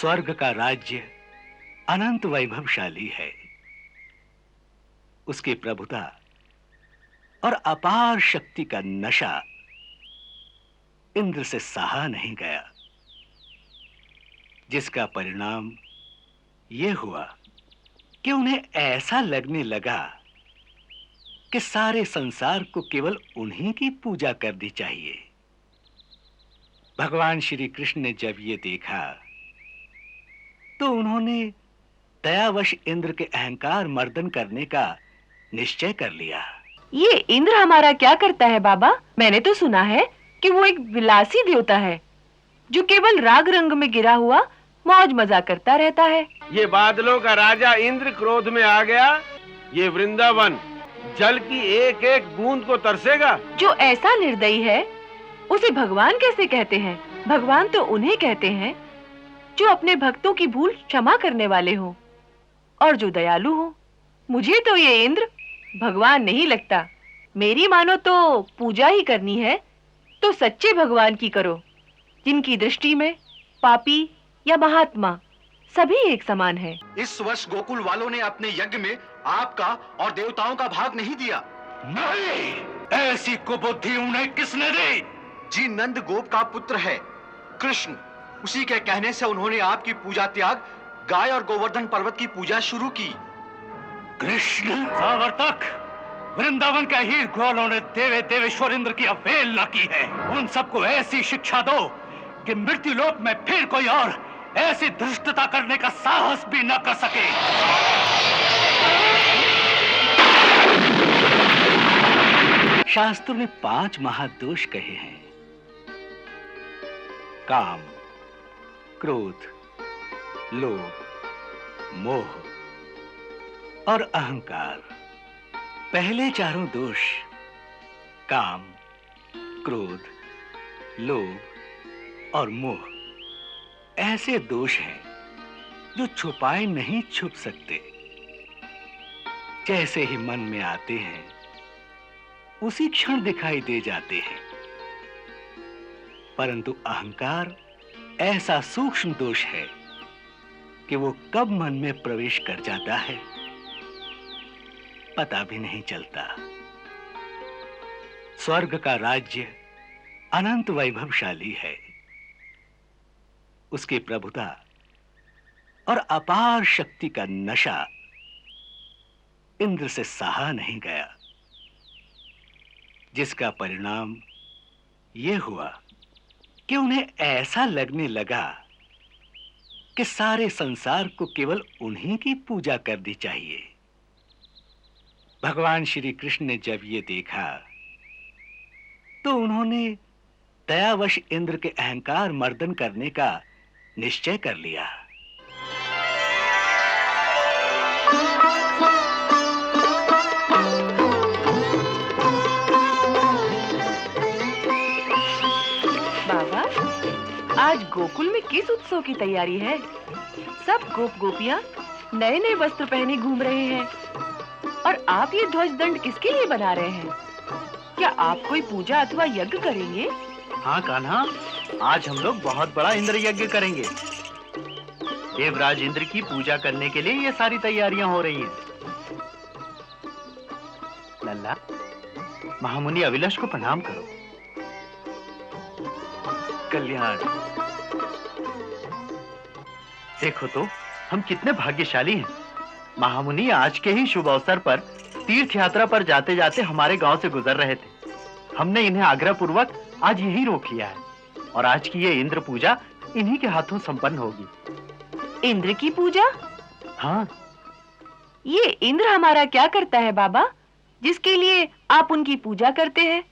स्वर्ग का राज्य अनंत वैभवशाली है। उसकी प्रभुता और अपार शक्ति का नशा इंद्र से सहा नहीं गया, जिसका परिणाम यह हुआ कि उन्हें ऐसा लगने लगा कि सारे संसार को केवल उन्हीं की पूजा करनी चाहिए। भगवान श्री कृष्ण ने जब ये देखा तो उन्होंने दयावश इंद्र के अहंकार मर्दन करने का निश्चय कर लिया। ये इंद्र हमारा क्या करता है बाबा? मैंने तो सुना है कि वो एक विलासी देवता है जो केवल राग रंग में गिरा हुआ मौज मजा करता रहता है। ये बादलों का राजा इंद्र क्रोध में आ गया। ये वृंदावन जल की एक एक बूंद को तरसेगा। जो ऐसा निर्दयी है उसे भगवान कैसे कहते हैं? भगवान तो उन्हें कहते हैं जो अपने भक्तों की भूल क्षमा करने वाले हो और जो दयालु हो। मुझे तो ये इंद्र भगवान नहीं लगता। मेरी मानो तो पूजा ही करनी है तो सच्चे भगवान की करो, जिनकी दृष्टि में पापी या महात्मा सभी एक समान है। इस वर्ष गोकुल वालों ने अपने यज्ञ में आपका और देवताओं का भाग नहीं दिया। नहीं, ऐसी कुबुद्धि उन्हें किसने दी? जी नंद गोप का पुत्र है कृष्ण। उसी के कहने से उन्होंने आपकी पूजा त्याग गाय और गोवर्धन पर्वत की पूजा शुरू की। कृष्ण सावर्तक, वृंदावन के हीर ग्वालों ने देवे देवेश्वर इंद्र की अवहेलना की है। उन सबको ऐसी शिक्षा दो कि मृत्यु लोक में फिर कोई और ऐसी धृष्टता करने का साहस भी न कर सके। शास्त्रों ने 5 महादोष कहे हैं: काम, क्रोध, लोभ, मोह और अहंकार। पहले चारों दोष काम, क्रोध, लोभ और मोह ऐसे दोष हैं जो छुपाए नहीं छुप सकते। जैसे ही मन में आते हैं उसी क्षण दिखाई दे जाते हैं। परंतु अहंकार ऐसा सूक्ष्म दोष है कि वो कब मन में प्रवेश कर जाता है पता भी नहीं चलता। स्वर्ग का राज्य अनंत वैभवशाली है। उसकी प्रभुता और अपार शक्ति का नशा इंद्र से सहा नहीं गया, जिसका परिणाम यह हुआ कि उन्हें ऐसा लगने लगा कि सारे संसार को केवल उन्हीं की पूजा करनी चाहिए। भगवान श्री कृष्ण ने जब ये देखा तो उन्होंने दयावश इंद्र के अहंकार मर्दन करने का निश्चय कर लिया। बाबा, आज गोकुल में किस उत्सव की तैयारी है? सब गोप गोपियां नए नए वस्त्र पहने घूम रहे हैं और आप ये ध्वज दंड किसके लिए बना रहे हैं? क्या आप कोई पूजा अथवा यज्ञ करेंगे? हाँ कान्हा, आज हम लोग बहुत बड़ा इंद्र यज्ञ करेंगे। देवराज इंद्र की पूजा करने के लिए ये सारी तैयारियां हो रही हैं। लल्ला, महामुनि अभिलाष को प्रणाम करो। कल्याण। देखो तो हम कितने भाग्यशाली हैं। महामुनि आज के ही शुभ अवसर पर तीर्थ यात्रा पर जाते जाते हमारे गांव से गुजर रहे थे। हमने इन्हें आग्रह पूर्वक आज यहीं रोक लिया है और आज की ये इंद्र पूजा इन्हीं के हाथों संपन्न होगी। इंद्र की पूजा? हाँ। ये इंद्र हमारा क्या करता है बाबा, जिसके लिए आप उनकी पूजा करते हैं?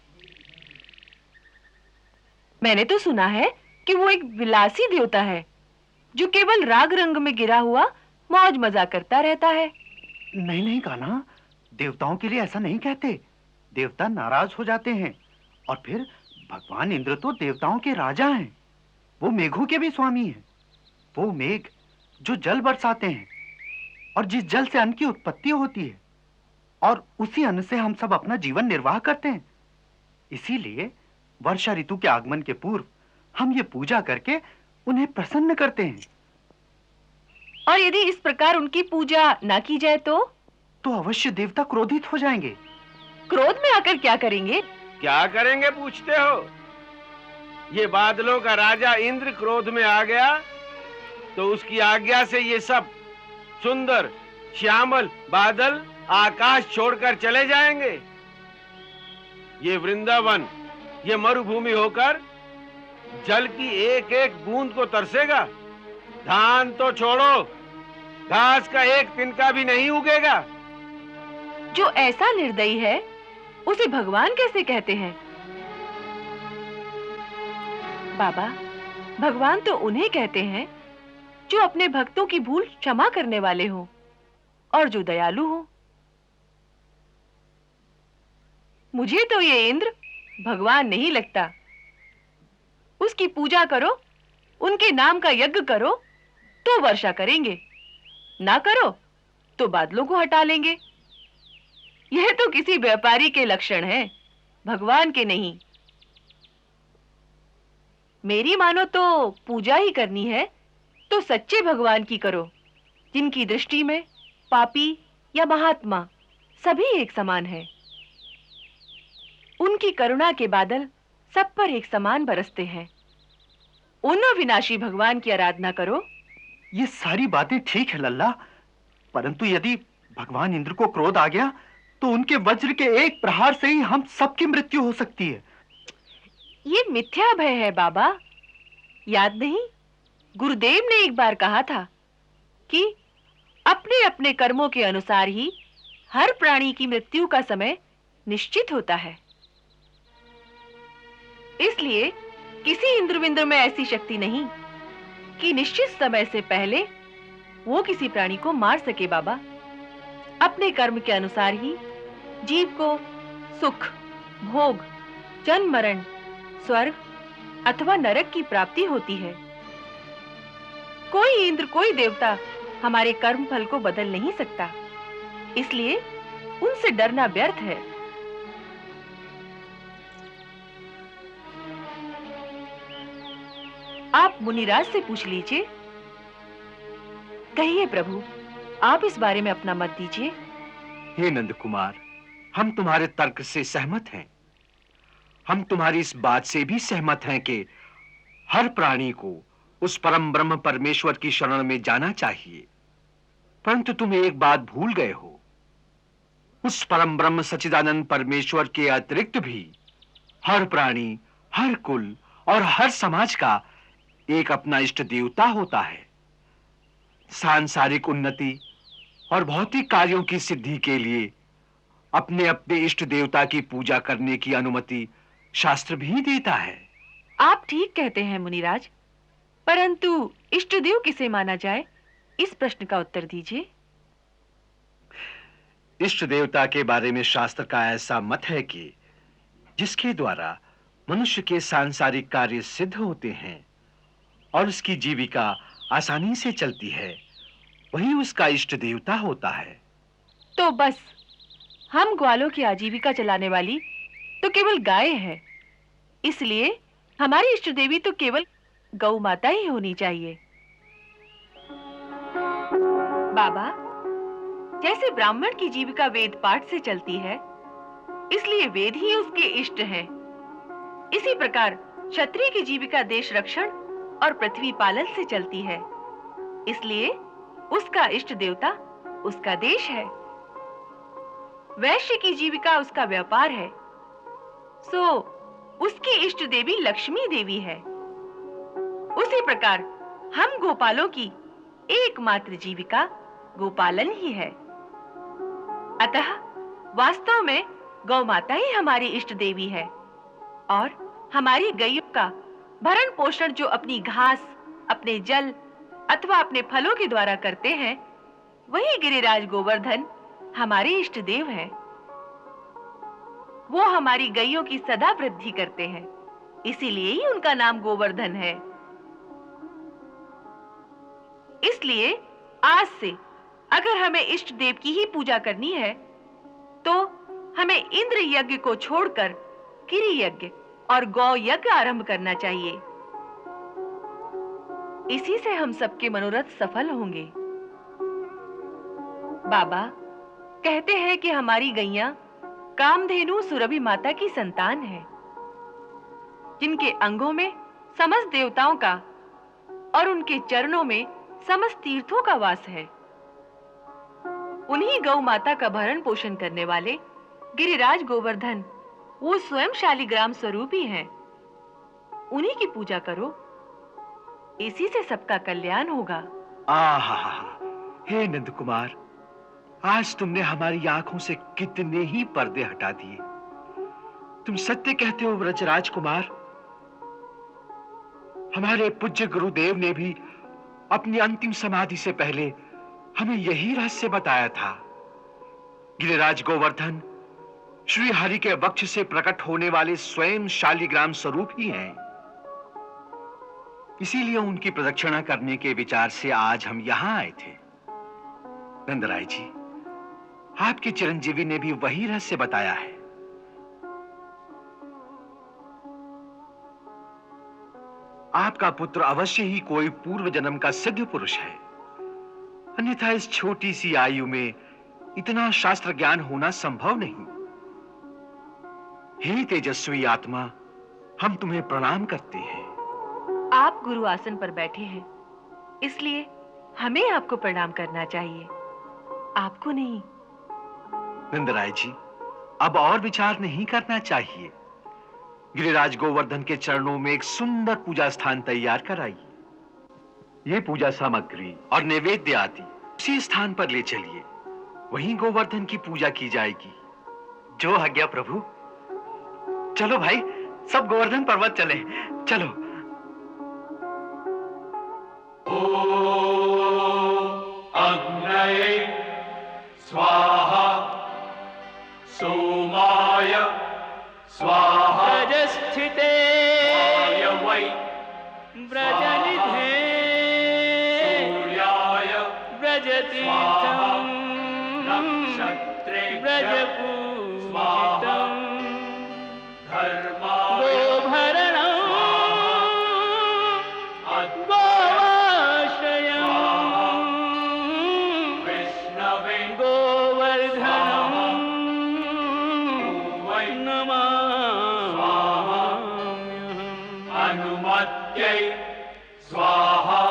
मैंने तो सुना है कि वो एक विलासी देवता है जो केवल राग रंग में गिरा हुआ मौज मजा करता रहता है। नहीं नहीं कान्हा, देवताओं के लिए ऐसा नहीं कहते। देवता नाराज हो जाते हैं और फिर भगवान इंद्र तो देवताओं के राजा हैं। वो मेघों के भी स्वामी हैं। वो मेघ जो जल बरसाते हैं और जिस जल से अन्न की उत्पत्ति होती है और उसी अन्न से हम सब अपना जीवन निर्वाह करते हैं। इसीलिए वर्षा ऋतु के आगमन के पूर्व हम ये पूजा करके उन्हें प्रसन्न करते हैं। और यदि इस प्रकार उनकी पूजा ना की जाए तो अवश्य देवता क्रोधित हो जाएंगे। क्रोध में आकर क्या करेंगे? क्या करेंगे पूछते हो? ये बादलों का राजा इंद्र क्रोध में आ गया तो उसकी आज्ञा से ये सब सुंदर श्यामल बादल आकाश छोड़कर चले जाएंगे। ये वृंदावन, ये मरुभूमि होकर जल की एक एक बूंद को तरसेगा। धान तो छोड़ो, घास का एक तिनका भी नहीं उगेगा। जो ऐसा निर्दयी है उसे भगवान कैसे कहते हैं? बाबा, भगवान तो उन्हें कहते हैं जो अपने भक्तों की भूल क्षमा करने वाले हों और जो दयालु हों। मुझे तो ये इंद्र भगवान नहीं लगता। उसकी पूजा करो, उनके नाम का यज्ञ करो तो वर्षा करेंगे, ना करो तो बादलों को हटा लेंगे। यह तो किसी व्यापारी के लक्षण हैं, भगवान के नहीं। मेरी मानो तो पूजा ही करनी है तो सच्चे भगवान की करो, जिनकी दृष्टि में पापी या महात्मा सभी एक समान है। उनकी करुणा के बादल सब पर एक समान बरसते हैं। उन अविनाशी भगवान की आराधना करो। ये सारी बातें ठीक है लल्ला, परंतु यदि भगवान इंद्र को क्रोध आ गया तो उनके वज्र के एक प्रहार से ही हम सबकी मृत्यु हो सकती है। ये मिथ्या भय है बाबा। याद नहीं, गुरुदेव ने एक बार कहा था कि अपने अपने कर्मों के अनुसार ही हर प्राणी की मृत्यु का समय निश्चित होता है। इसलिए किसी इंद्रविंद्र में ऐसी शक्ति नहीं कि निश्चित समय से पहले वो किसी प्राणी को मार सके। बाबा, अपने कर्म के अनुसार ही जीव को सुख, भोग, जन्म मरण, स्वर्ग अथवा नरक की प्राप्ति होती है। कोई इंद्र, कोई देवता हमारे कर्म फल को बदल नहीं सकता, इसलिए उनसे डरना व्यर्थ है। आप मुनिराज से पूछ लीजिए। कहिए प्रभु, आप इस बारे में अपना मत दीजिए। हे नंद कुमार, हम तुम्हारे तर्क से सहमत हैं। हम तुम्हारी इस बात से भी सहमत हैं कि हर प्राणी को उस परम ब्रह्म परमेश्वर की शरण में जाना चाहिए। परंतु तुम एक बात भूल गए हो। उस परम ब्रह्म सच्चिदानंद परमेश्वर के अतिरिक्त भी हर प्राणी, हर कुल और हर समाज का एक अपना इष्ट देवता होता है। सांसारिक उन्नति और भौतिक कार्यों की सिद्धि के लिए अपने अपने इष्ट देवता की पूजा करने की अनुमति शास्त्र भी देता है। आप ठीक कहते हैं मुनिराज, परंतु इष्ट देव किसे माना जाए, इस प्रश्न का उत्तर दीजिए। इष्ट देवता के बारे में शास्त्र का ऐसा मत है कि जिसके द्वारा मनुष्य के सांसारिक कार्य सिद्ध होते हैं और उसकी जीविका आसानी से चलती है, वही उसका इष्ट देवता होता है। तो बस हम ग्वालों की आजीविका चलाने वाली तो केवल गाय है, इसलिए हमारी इष्ट देवी तो केवल गौ माता ही होनी चाहिए। बाबा, जैसे ब्राह्मण की जीविका वेद पाठ से चलती है, इसलिए वेद ही उसके इष्ट हैं। इसी प्रकार क्षत्रिय की जीविका देश रक्षण और पृथ्वी पालन से चलती है, इसलिए उसका इष्ट देवता उसका देश है। वैश्य की जीविका उसका व्यापार है, सो उसकी इष्ट देवी लक्ष्मी देवी है। उसी प्रकार हम गोपालों की एकमात्र जीविका गोपालन ही है। अतः वास्तव में गौ माता ही हमारी इष्ट देवी है और हमारी गायों का भरण पोषण जो अपनी घास, अपने जल अथवा अपने फलों के द्वारा करते हैं, वही गिरिराज गोवर्धन हमारे इष्ट देव हैं। वो हमारी गायों की सदा वृद्धि करते हैं, इसीलिए ही उनका नाम गोवर्धन है। इसलिए आज से अगर हमें इष्ट देव की ही पूजा करनी है, तो हमें इंद्र यज्ञ को छोड़कर गिरि यज्ञ और गौ यज्ञ आरंभ करना चाहिए। इसी से हम सबके मनोरथ सफल होंगे। बाबा, कहते हैं कि हमारी गैया कामधेनु सुरभि माता की संतान है, जिनके अंगों में समस्त देवताओं का और उनके चरणों में समस्त तीर्थों का वास है। उन्हीं गौ माता का भरण पोषण करने वाले गिरिराज गोवर्धन वो स्वयं शालिग्राम स्वरूप ही हैं। उन्हीं की पूजा करो, इसी से सबका कल्याण होगा। आहा, हे नंद कुमार, आज तुमने हमारी आंखों से कितने ही पर्दे हटा दिए। तुम सत्य कहते हो व्रजराज कुमार। हमारे पूज्य गुरुदेव ने भी अपनी अंतिम समाधि से पहले हमें यही रहस्य बताया था। गिरिराज गोवर्धन श्री हरि के वक्ष से प्रकट होने वाले स्वयं शालिग्राम स्वरूप ही हैं। इसीलिए उनकी प्रदक्षिणा करने के विचार से आज हम यहां आए थे। नंदराय जी, आपके चिरंजीवी ने भी वही रहस्य बताया है। आपका पुत्र अवश्य ही कोई पूर्व जन्म का सिद्ध पुरुष है, अन्यथा इस छोटी सी आयु में इतना शास्त्र ज्ञान होना संभव नहीं। हे तेजस्वी आत्मा, हम तुम्हें प्रणाम करते हैं। आप गुरु आसन पर बैठे हैं, इसलिए हमें आपको प्रणाम करना चाहिए, आपको नहीं। नंदराय जी, अब और विचार नहीं करना चाहिए। गिरिराज गोवर्धन के चरणों में एक सुंदर पूजा स्थान तैयार कराइए। ये पूजा सामग्री और नैवेद्य आदि उसी स्थान पर ले चलिए, वहीं गोवर्धन की पूजा की जाएगी। जो आज्ञा प्रभु। चलो भाई, सब गोवर्धन पर्वत चले। चलो। अग्नये स्वाहा सोमाय स्वाहा ब्रजस्थिते वै ब्रजनिधे सूर्याय ब्रजतीर्थं नक्षत्रे ब्रजपूजितं धर्माय गोभरणं गोवाश्रयं विष्णवे गोवर्धनं वै नमाम्यहम्। अनुमत्यै स्वाहा।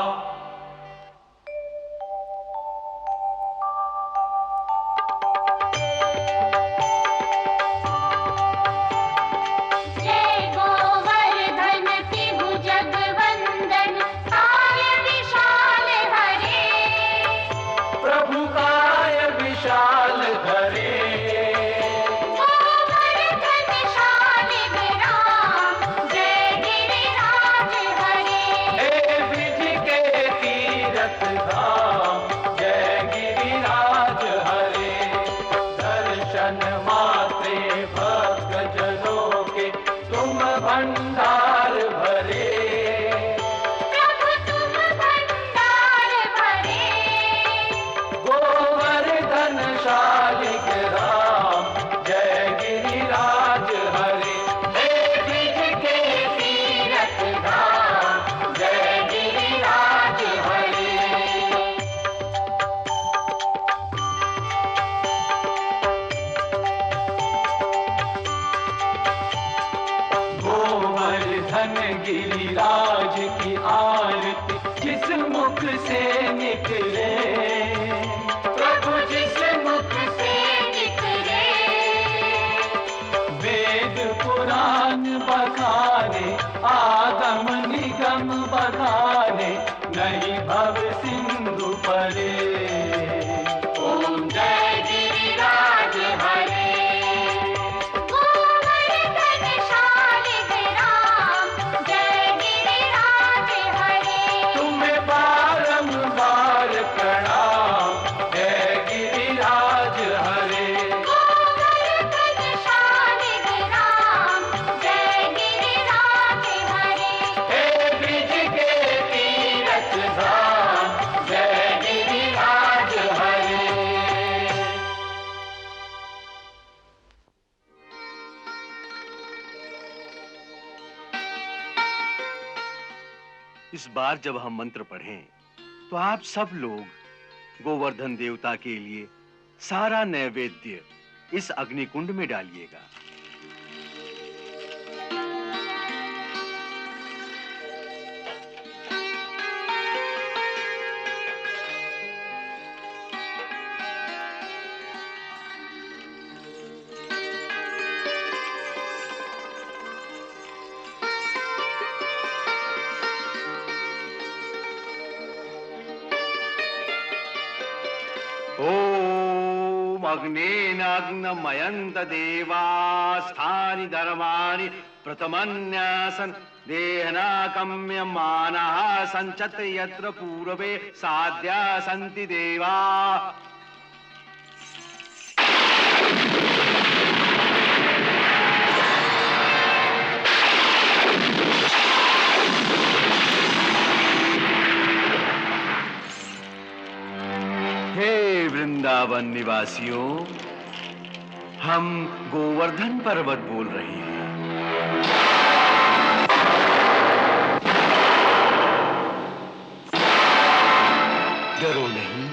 जय गोवर्धन तिभु जगवंदन काय विशाल हरे। प्रभु काय विशाल धरे गोवर्धन शालिग्राम जय गिरिराज हरे। हे ब्रिज के तीरथ धाम जय गिरिराज हरे। दर्शन मात्रे भक्त जनों के तुम भंडार भरे। प्रभु तुम भंडार भरे। गोवर्धन शालिग्राम जय गिरिराज हरे। हे ब्रिज के तीरथ धाम जय गिरिराज हरे। गोवर्धन गिरिराज की आरती जिस मुख से निकले। प्रभु जिस मुख से निकले। वेद पुराण बखाने आगम निगम बखाने नहीं भव सिंधु परे। ओम जय गिरिराज हरे। गोवर्धन शालिग्राम जय गिरिराज हरे। तुम्हें बारंबार प्रणाम जय गिरिराज हरे। गोवर्धन शालिग्राम जय गिरिराज हरे। हे ब्रिज के तीरथ धाम जय गिरिराज हरे। इस बार जब हम मंत्र पढ़ें तो आप सब लोग गोवर्धन देवता के लिए सारा नैवेद्य इस अग्निकुंड में डालिएगा। ओम अग्नेनाग्नमयन्त देवास्थानि धर्माणि प्रथमन्यासन् देहनाकम्यमानः सञ्चत यत्र पूर्वे साध्या सन्ति देवा। हे वृंदावन निवासियों, हम गोवर्धन पर्वत बोल रहे हैं। डरो नहीं,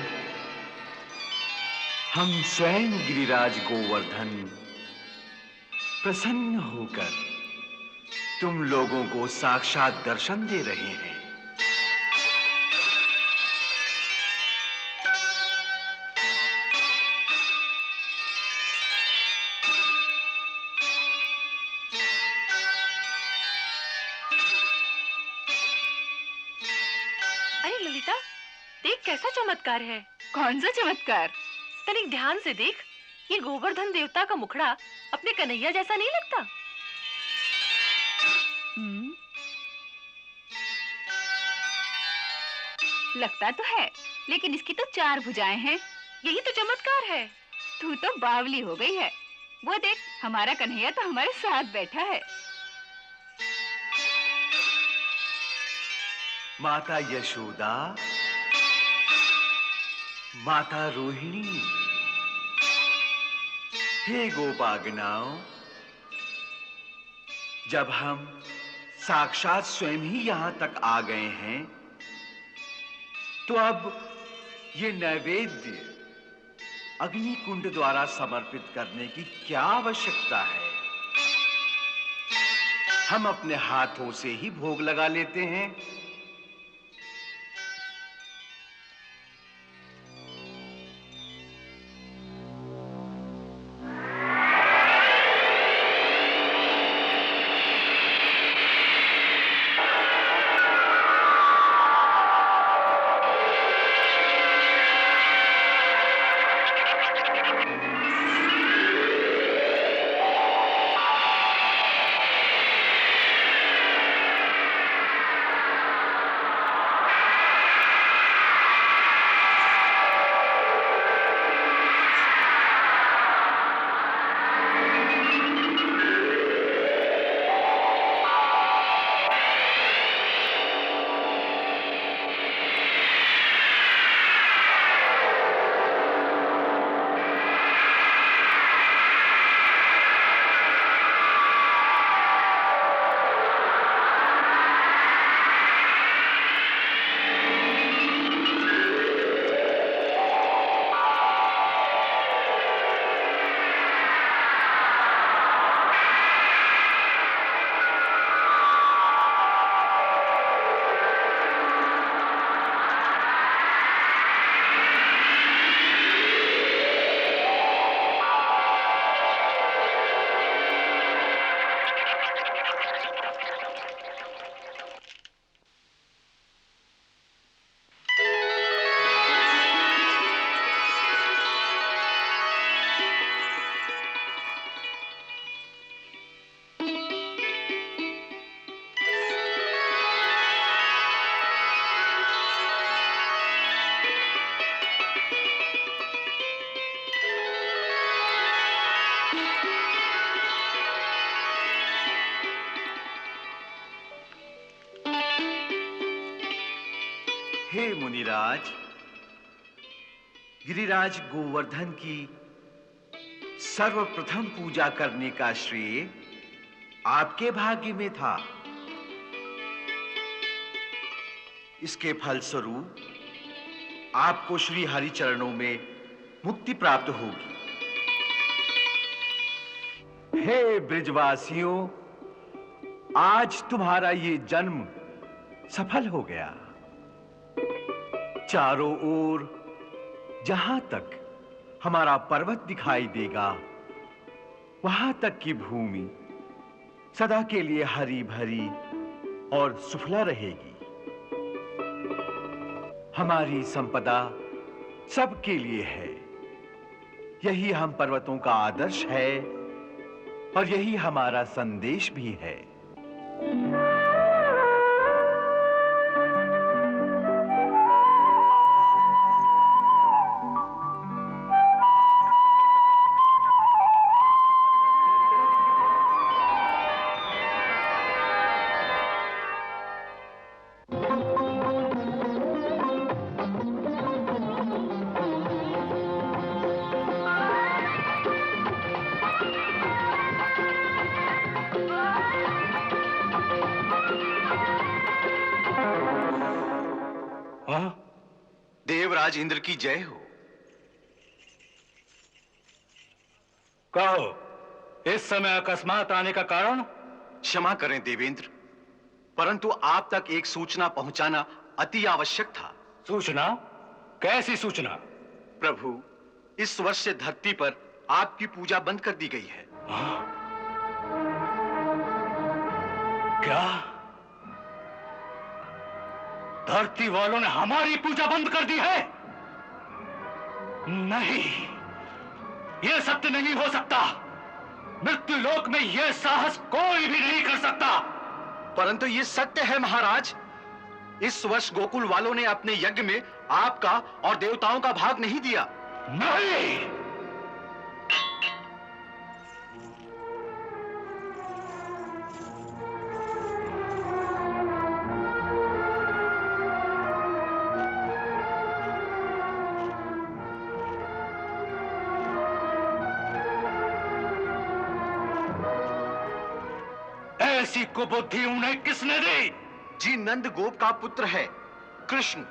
हम स्वयं गिरिराज गोवर्धन प्रसन्न होकर तुम लोगों को साक्षात दर्शन दे रहे हैं। अरे ललिता, देख कैसा चमत्कार है। कौन सा चमत्कार? तनिक ध्यान से देख, ये गोवर्धन देवता का मुखड़ा अपने कन्हैया जैसा नहीं लगता? लगता तो है, लेकिन इसकी तो 4 भुजाएं हैं। यही तो चमत्कार है। तू तो बावली हो गई है। वो देख, हमारा कन्हैया तो हमारे साथ बैठा है। माता यशोदा, माता रोहिणी, हे गोपागनाओं, जब हम साक्षात स्वयं ही यहां तक आ गए हैं, तो अब ये नैवेद्य अग्निकुंड द्वारा समर्पित करने की क्या आवश्यकता है? हम अपने हाथों से ही भोग लगा लेते हैं। हे मुनिराज, गिरिराज गोवर्धन की सर्वप्रथम पूजा करने का श्रेय आपके भाग्य में था। इसके फलस्वरूप आपको श्री हरि चरणों में मुक्ति प्राप्त होगी। हे ब्रिजवासियों, आज तुम्हारा ये जन्म सफल हो गया। चारों ओर जहां तक हमारा पर्वत दिखाई देगा, वहां तक की भूमि सदा के लिए हरी भरी और सुफला रहेगी। हमारी संपदा सबके लिए है। यही हम पर्वतों का आदर्श है और यही हमारा संदेश भी है। देवराज इंद्र की जय हो। कहो, इस समय अकस्मात आने का कारण? क्षमा करें देवेंद्र, परंतु आप तक एक सूचना पहुंचाना अति आवश्यक था। सूचना? कैसी सूचना? प्रभु, इस वर्ष से धरती पर आपकी पूजा बंद कर दी गई है। क्या? धरती वालों ने हमारी पूजा बंद कर दी है? नहीं, यह सत्य नहीं हो सकता। मृत्यु लोक में यह साहस कोई भी नहीं कर सकता। परंतु ये सत्य है महाराज। इस वर्ष गोकुल वालों ने अपने यज्ञ में आपका और देवताओं का भाग नहीं दिया। नहीं, ऐसी कुबुद्धि उन्हें किसने दी? जी नंद गोप का पुत्र है कृष्ण।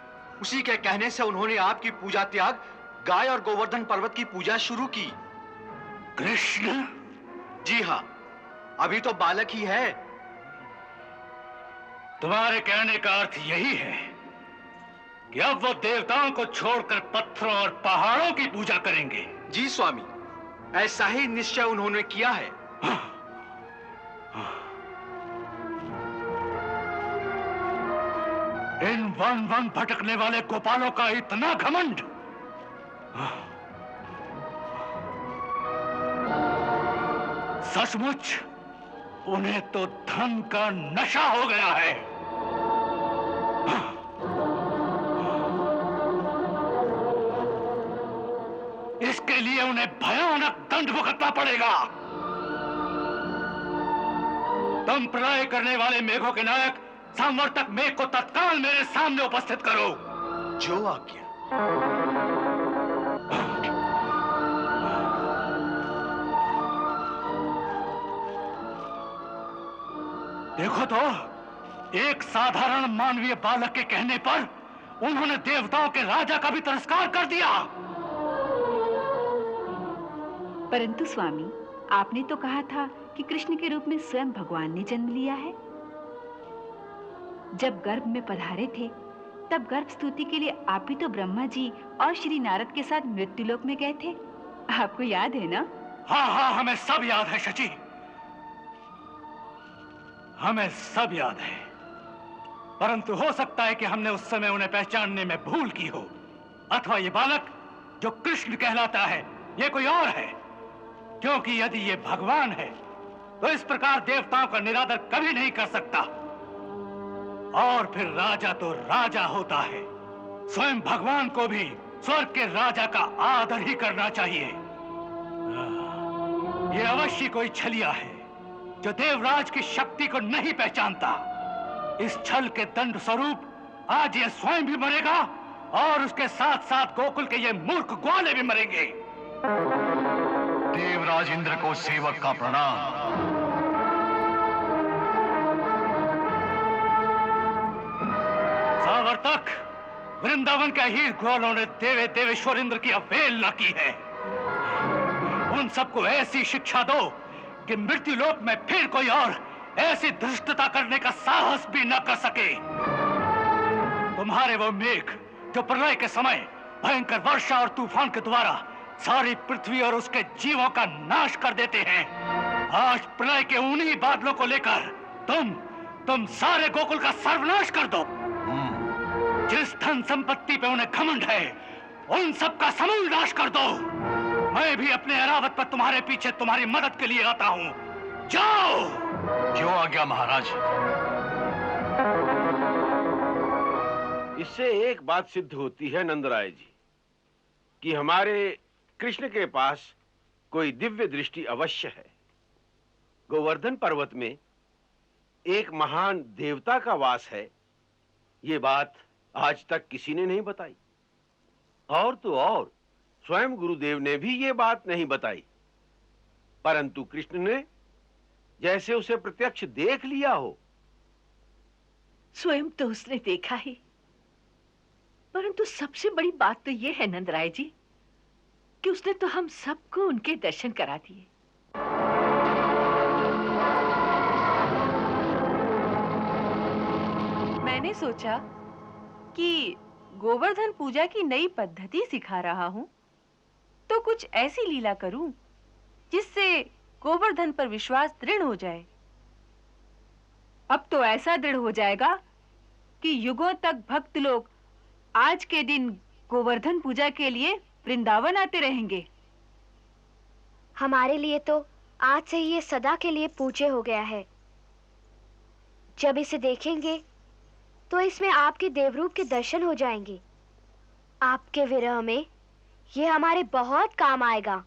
उसी के कहने से उन्होंने आपकी पूजा त्याग गाय और गोवर्धन पर्वत की पूजा शुरू की। कृष्ण? जी हाँ, अभी तो बालक ही है। तुम्हारे कहने का अर्थ यही है कि अब वो देवताओं को छोड़कर पत्थरों और पहाड़ों की पूजा करेंगे? जी स्वामी, ऐसा ही निश्चय उन्होंने किया है। इन वन वन भटकने वाले गोपालों का इतना घमंड! सचमुच उन्हें तो धन का नशा हो गया है। इसके लिए उन्हें भयानक दंड भुगतना पड़ेगा। तुम प्रलय करने वाले मेघों के नायक संवर्तक मेघ को तत्काल मेरे सामने उपस्थित करो। जो आज्ञा। देखो तो, एक साधारण मानवीय बालक के कहने पर उन्होंने देवताओं के राजा का भी तिरस्कार कर दिया। परंतु स्वामी, आपने तो कहा था कि कृष्ण के रूप में स्वयं भगवान ने जन्म लिया है। जब गर्भ में पधारे थे, तब गर्भ स्तुति के लिए आप भी तो ब्रह्मा जी और श्री नारद के साथ मृत्युलोक में गए थे। आपको याद है ना? हाँ हाँ, हमें सब याद है शची, हमें सब याद है। परंतु हो सकता है कि हमने उस समय उन्हें पहचानने में भूल की हो, अथवा ये बालक जो कृष्ण कहलाता है ये कोई और है। क्योंकि यदि ये भगवान है तो इस प्रकार देवताओं का निरादर कभी नहीं कर सकता। और फिर राजा तो राजा होता है। स्वयं भगवान को भी स्वर्ग के राजा का आदर ही करना चाहिए। ये अवश्य कोई छलिया है जो देवराज की शक्ति को नहीं पहचानता। इस छल के दंड स्वरूप आज ये स्वयं भी मरेगा और उसके साथ साथ गोकुल के ये मूर्ख ग्वाले भी मरेंगे। देवराज इंद्र को सेवक का प्रणाम। सावर्तक, वृंदावन के हीर ग्वालों ने देवे देवेश्वर इंद्र की अवहेलना की है। उन सबको ऐसी शिक्षा दो कि मृत्यु लोक में फिर कोई और ऐसी धृष्टता करने का साहस भी न कर सके। तुम्हारे वो मेघ जो प्रलय के समय भयंकर वर्षा और तूफान के द्वारा सारी पृथ्वी और उसके जीवों का नाश कर देते हैं, आज प्रलय के उन्हीं बादलों को लेकर तुम सारे गोकुल का सर्वनाश कर दो। जिस धन संपत्ति पे उन्हें घमंड है, उन सब का समूल नाश कर दो। मैं भी अपने अरावत पर तुम्हारे पीछे तुम्हारी मदद के लिए आता हूँ। जाओ। जो आज्ञा महाराज। इससे एक बात सिद्ध होती है नंदराय जी कि हमारे कृष्ण के पास कोई दिव्य दृष्टि अवश्य है। गोवर्धन पर्वत में एक महान देवता का वास है, ये बात आज तक किसी ने नहीं बताई। और तो और स्वयं गुरुदेव ने भी ये बात नहीं बताई, परंतु कृष्ण ने जैसे उसे प्रत्यक्ष देख लिया हो। स्वयं तो उसने देखा ही, परंतु सबसे बड़ी बात तो ये है नंदराय जी कि उसने तो हम सबको उनके दर्शन करा दिए। मैंने सोचा कि गोवर्धन पूजा की नई पद्धति सिखा रहा हूं, तो कुछ ऐसी लीला करूं जिससे गोवर्धन पर विश्वास दृढ़ हो जाए। अब तो ऐसा दृढ़ हो जाएगा कि युगों तक भक्त लोग आज के दिन गोवर्धन पूजा के लिए वृंदावन आते रहेंगे। हमारे लिए तो आज से ही ये सदा के लिए पूज्य हो गया है। जब इसे देखेंगे तो इसमें आपके देवरूप के दर्शन हो जाएंगे। आपके विरह में ये हमारे बहुत काम आएगा।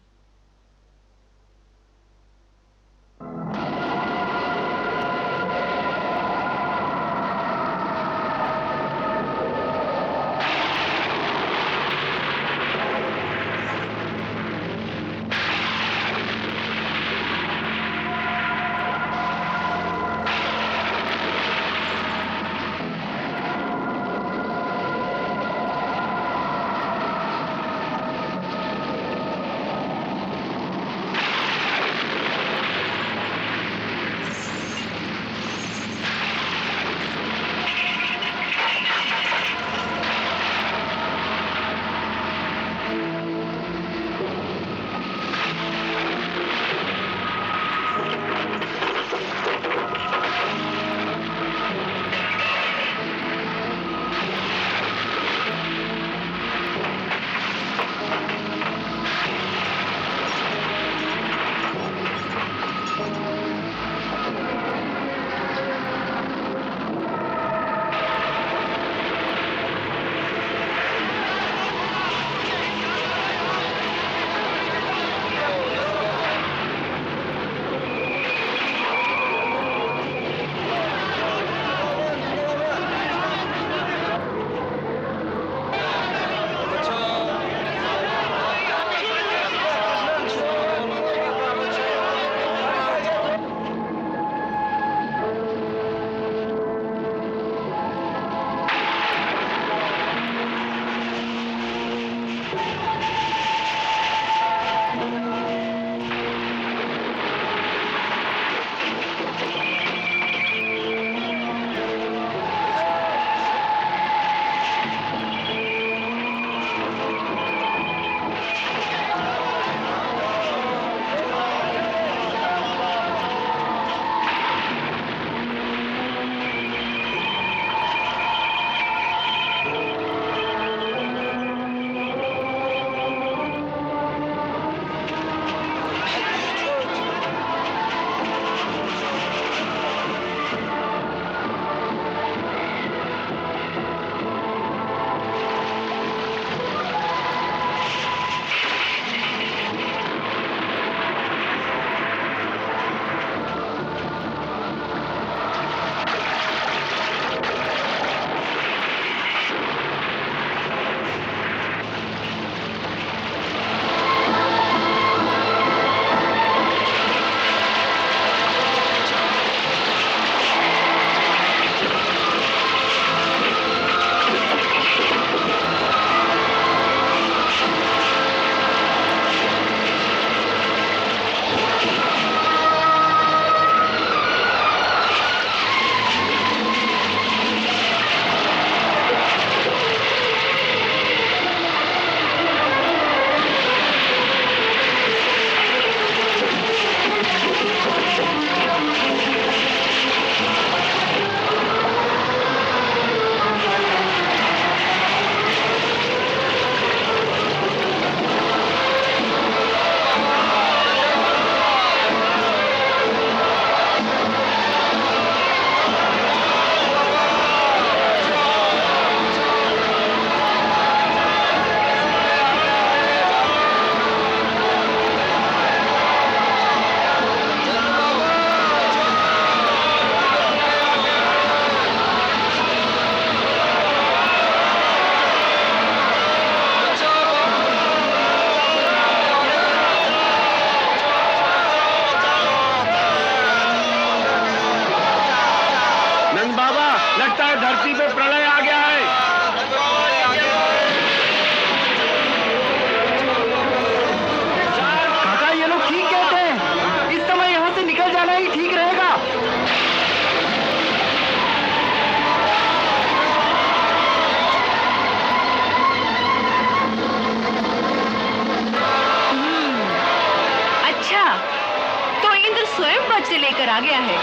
लेकर आ गया है।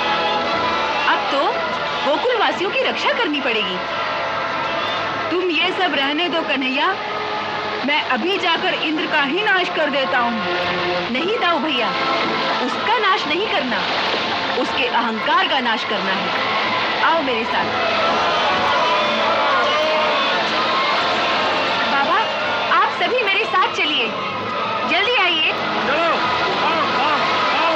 अब तो गोकुल वासियों की रक्षा करनी पड़ेगी। तुम ये सब रहने दो कन्हैया, मैं अभी जाकर इंद्र का ही नाश कर देता हूँ। नहीं दाऊ भैया, उसका नाश नहीं करना, उसके अहंकार का नाश करना है। आओ मेरे साथ। बाबा, आप सभी मेरे साथ चलिए, जल्दी आइए। चलो, आओ, आओ, आओ।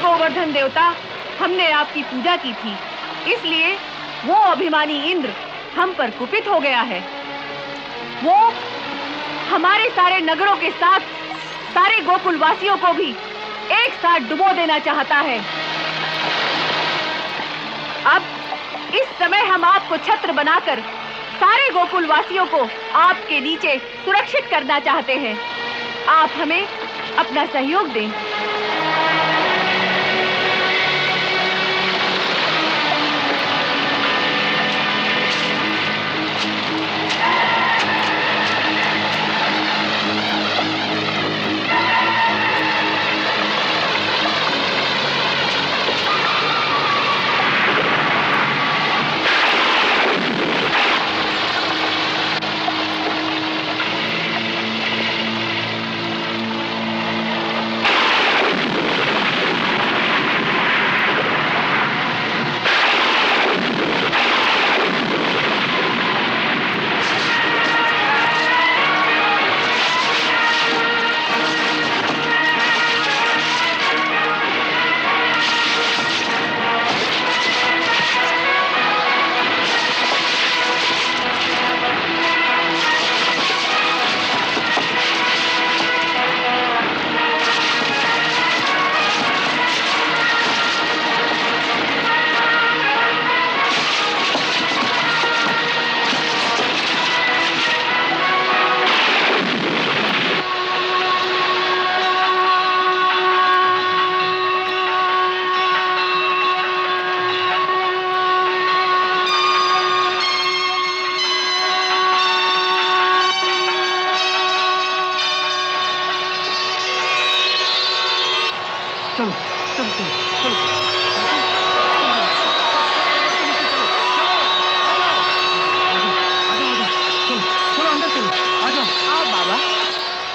गोवर्धन देवता, हमने आपकी पूजा की थी, इसलिए वो अभिमानी इंद्र हम पर कुपित हो गया है। वो हमारे सारे नगरों के साथ सारे गोकुल वासियों को भी एक साथ डुबो देना चाहता है। अब इस समय हम आपको छत्र बनाकर सारे गोकुल वासियों को आपके नीचे सुरक्षित करना चाहते हैं। आप हमें अपना सहयोग दें।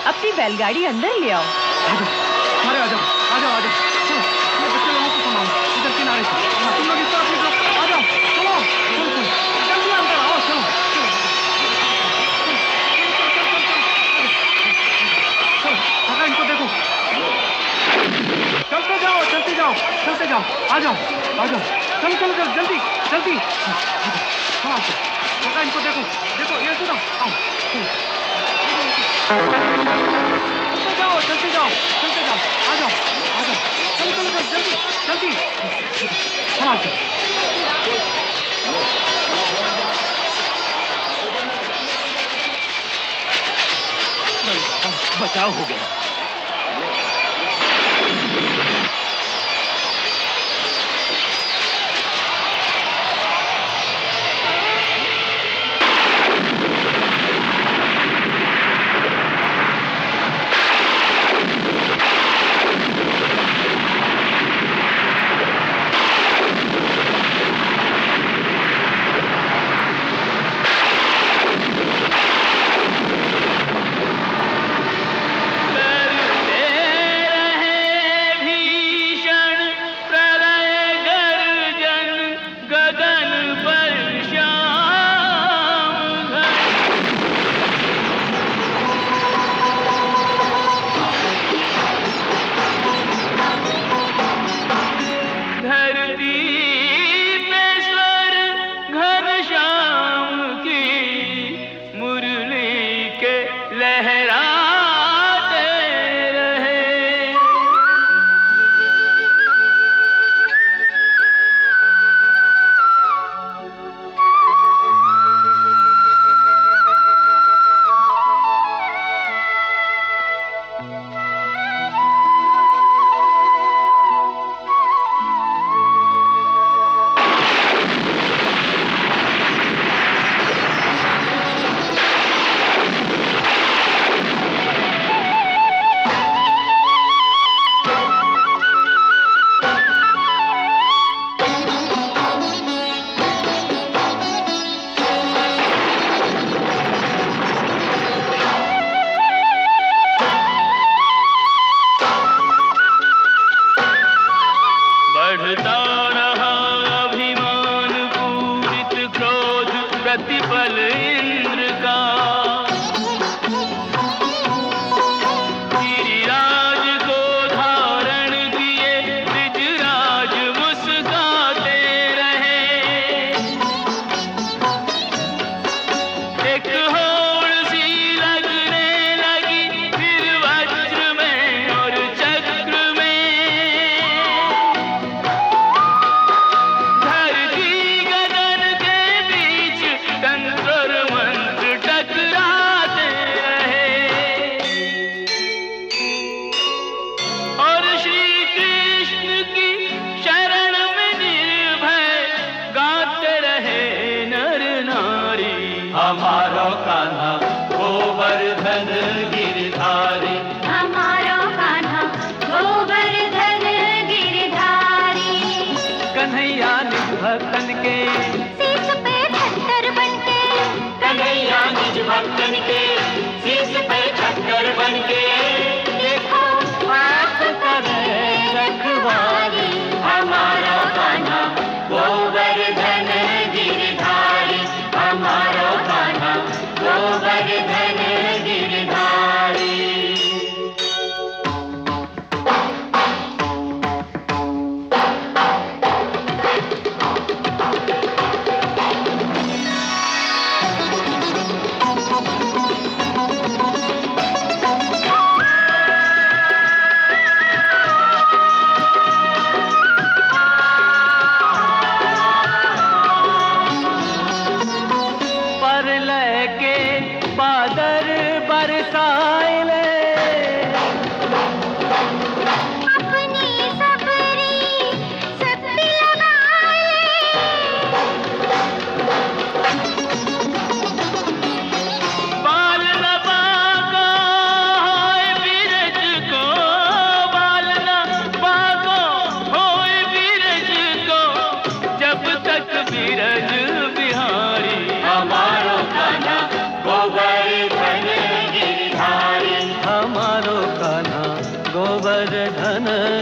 अपनी बैलगाड़ी अंदर ले आओ। अरे आ जाओ, आ जाओ, आ जाओ। चलो, ये बच्चे लोगों को संभालो, इधर किनारे से। हाँ, तुम लोग इस तरफ निकलो, आ जाओ, चलो, चलो, चलो, जल्दी अंदर आओ, चलो, चलो, चलो, काका इनको देखो, चलते जाओ, चलते जाओ, चलते जाओ, आ जाओ, आ जाओ, चलो, चलो, चलो, जल्दी, जल्दी, हाँ, काका इनको देखो, देखो, ये सुनो, आओ, चलो। चलते जाओ, चलते जाओ, चलते जाओ, आ जाओ, आ जाओ, चलो, चलो, चलो, जल्दी, जल्दी, हाँ, बचाव हो गया।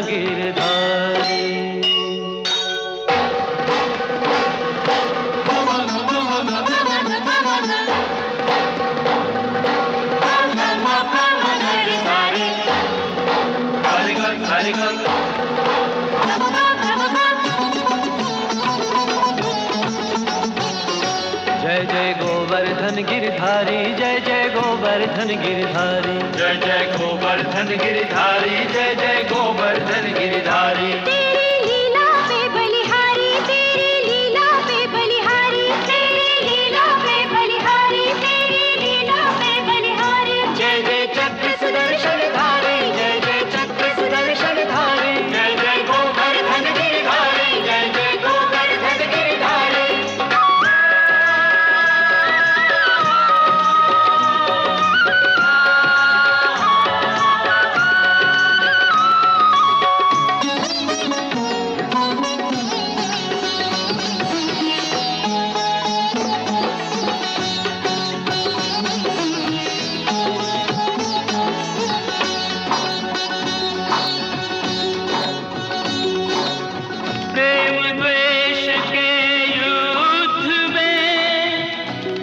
गिरधारी। जय जय गोवर्धन गिरधारी, जय जय गोवर्धन गिरधारी, जय जय गोवर्धन गिरधारी, जय जय गोवर्धन गिरधारी। तेरी लीला पे बलिहारी, तेरी लीला पे बलिहारी, तेरी लीला पे बलिहारी, तेरी लीला पे बलिहारी। जय जय चक्र सुदर्शन धारी, जय जय चक्र सुदर्शन धारी, जय जय गोवर्धन गिरधारी, जय जय गोवर्धन गिरधारी। प्रेम द्वेष के युद्ध में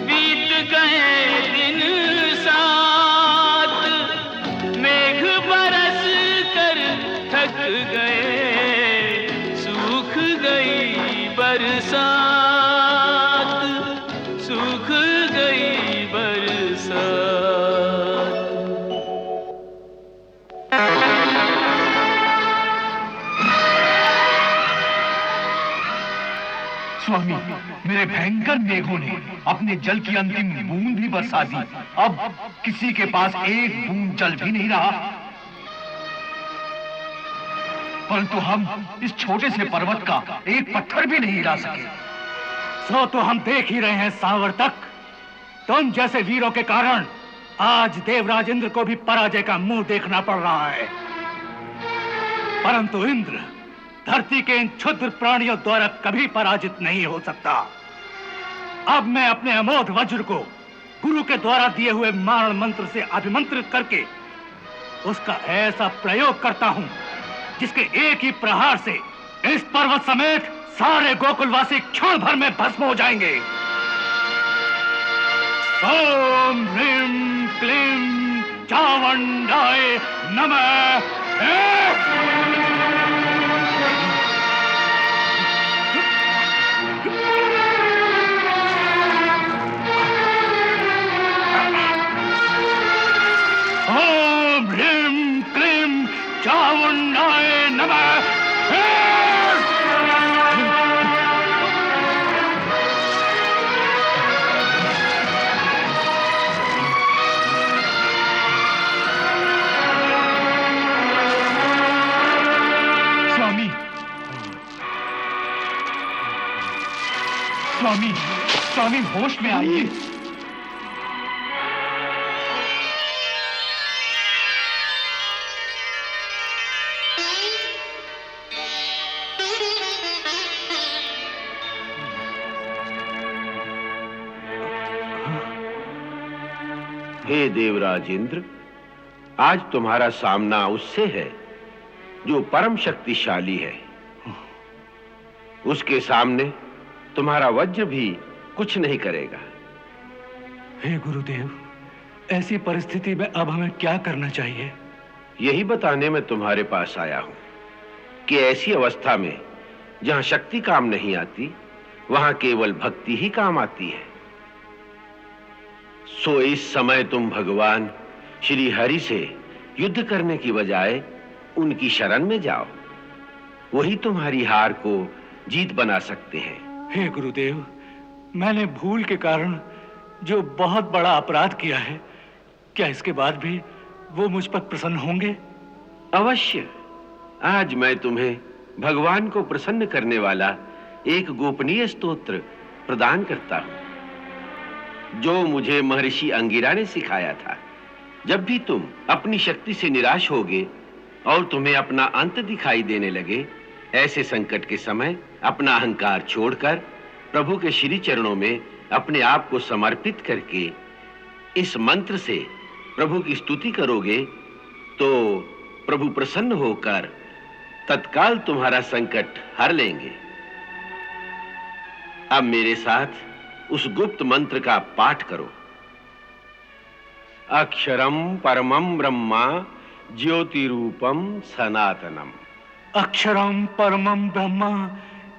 बीत गए दिन सात, मेघ बरस कर थक गए, सूख गई बरसात, सूख गई बरसात। स्वामी, मेरे भयंकर मेघों ने अपने जल की अंतिम बूंद भी बरसा दी। अब किसी के पास एक बूंद जल भी नहीं रहा। परंतु हम इस छोटे से पर्वत का एक पत्थर भी नहीं हिला सके। सो तो हम देख ही रहे हैं सावर्तक, तुम जैसे वीरों के कारण आज देवराज इंद्र को भी पराजय का मुंह देखना पड़ रहा है। परंतु इंद्र धरती के इन क्षुद्र प्राणियों द्वारा कभी पराजित नहीं हो सकता। अब मैं अपने अमोघ वज्र को गुरु के द्वारा दिए हुए मारण मंत्र से अभिमंत्रित करके उसका ऐसा प्रयोग करता हूं जिसके एक ही प्रहार से इस पर्वत समेत सारे गोकुलवासी क्षण भर में भस्म हो जाएंगे। ओम ह्रीं क्लीं चावंडाय नमः। ओम ह्रीं क्लीं चावंडाय नमः। स्वामी, स्वामी, स्वामी होश में आइए। हे देवराज इंद्र, आज तुम्हारा सामना उससे है जो परम शक्तिशाली है। उसके सामने तुम्हारा वज्र भी कुछ नहीं करेगा। हे गुरुदेव, ऐसी परिस्थिति में अब हमें क्या करना चाहिए? यही बताने मैं तुम्हारे पास आया हूं कि ऐसी अवस्था में जहां शक्ति काम नहीं आती, वहां केवल भक्ति ही काम आती है। सो इस समय तुम भगवान श्री हरि से युद्ध करने की बजाय उनकी शरण में जाओ। वही तुम्हारी हार को जीत बना सकते हैं। हे गुरुदेव, मैंने भूल के कारण जो बहुत बड़ा अपराध किया है, क्या इसके बाद भी वो मुझ पर प्रसन्न होंगे? अवश्य। आज मैं तुम्हें भगवान को प्रसन्न करने वाला एक गोपनीय स्तोत्र प्रदान करता हूं, जो मुझे महर्षि अंगिरा ने सिखाया था। जब भी तुम अपनी शक्ति से निराश होगे और तुम्हें अपना अंत दिखाई देने लगे, ऐसे संकट के समय अपना अहंकार छोड़कर प्रभु के श्री चरणों में अपने आप को समर्पित करके इस मंत्र से प्रभु की स्तुति करोगे तो प्रभु प्रसन्न होकर तत्काल तुम्हारा संकट हर लेंगे। अब मेरे साथ उस गुप्त मंत्र का पाठ करो। अक्षरम परमम ब्रह्मा ज्योतिरूपम सनातनम। अक्षरम परमम ब्रह्म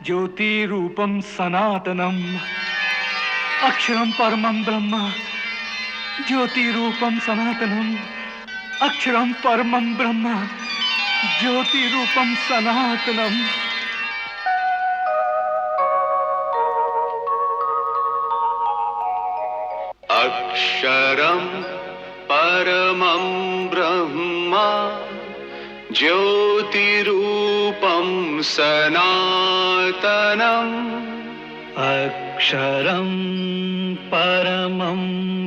ज्योति रूपम सनातनम। अक्षरम परमम ब्रह्म ज्योति रूपम सनातनम। अक्षरम परमम ब्रह्म ज्योति रूपम सनातनम। अक्षरं परमं ब्रह्म ज्योतिरूपं सनातनम्। अक्षरं परमं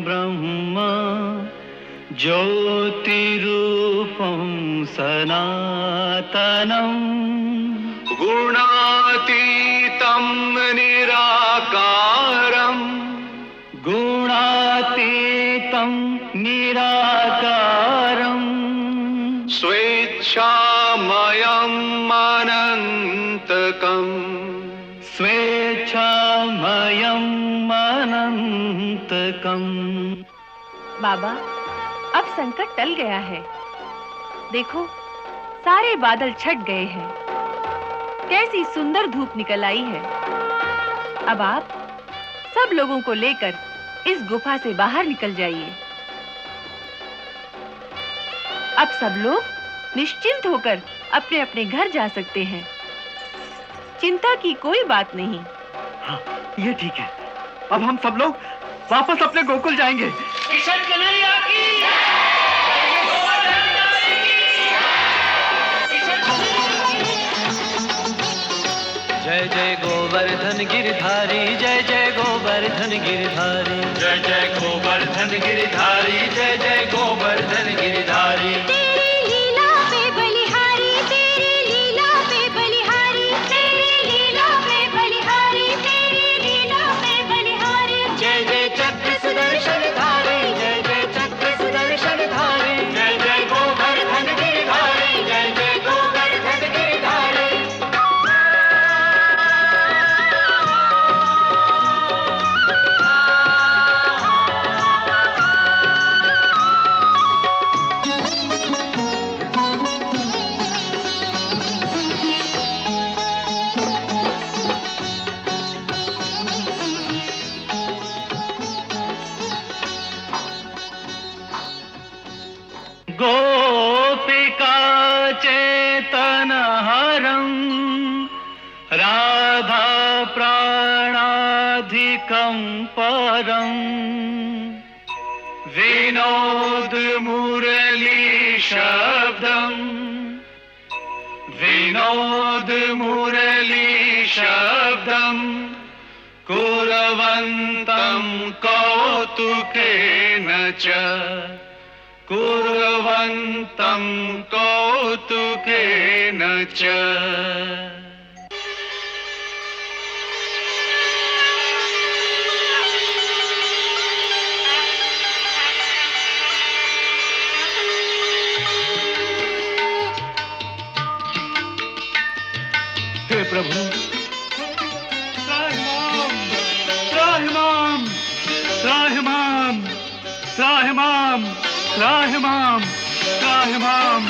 ब्रह्म ज्योतिरूपं सनातनम्। गुणातीतं निराकारम्। गुणातीतं निराकारम्। स्वेच्छामयम् अनन्तकम्। स्वेच्छामयम् अनन्तकम्। बाबा, अब संकट टल गया है। देखो, सारे बादल छट गए हैं। कैसी सुंदर धूप निकल आई है। अब आप सब लोगों को लेकर इस गुफा से बाहर निकल जाइए। अब सब लोग निश्चिंत होकर अपने अपने घर जा सकते हैं। चिंता की कोई बात नहीं। हाँ, ये ठीक है। अब हम सब लोग वापस अपने गोकुल जाएंगे। जय जय गोवर्धन गिरधारी, जय जय गोवर्धन गिरधारी, जय जय गोवर्धन गिरधारी, जय जय गोवर्धन गिरधारी। तेरी लीला पे बलिहारी, तेरी लीला पे बलिहारी, तेरी लीला पे बलिहारी, तेरी लीला पे बलिहारी। जय जय चक्र सुदर्शन धारी, जय जय चक्र सुदर्शन धारी, जय जय गोवर्धन गिरधारी, जय जय गोवर्धन गिरधारी। गोपिका चेतनहरं राधा प्राणाधिकं परं विनोद मुरली शब्दं विनोद मुरली शब्दं कुर्वन्तं कौतुकेन च कुर्वन्तं कौतुकेन च। हे प्रभु, त्राहिमाम, त्राहिमाम, त्राहिमाम, त्राहिमाम, त्राहिमाम,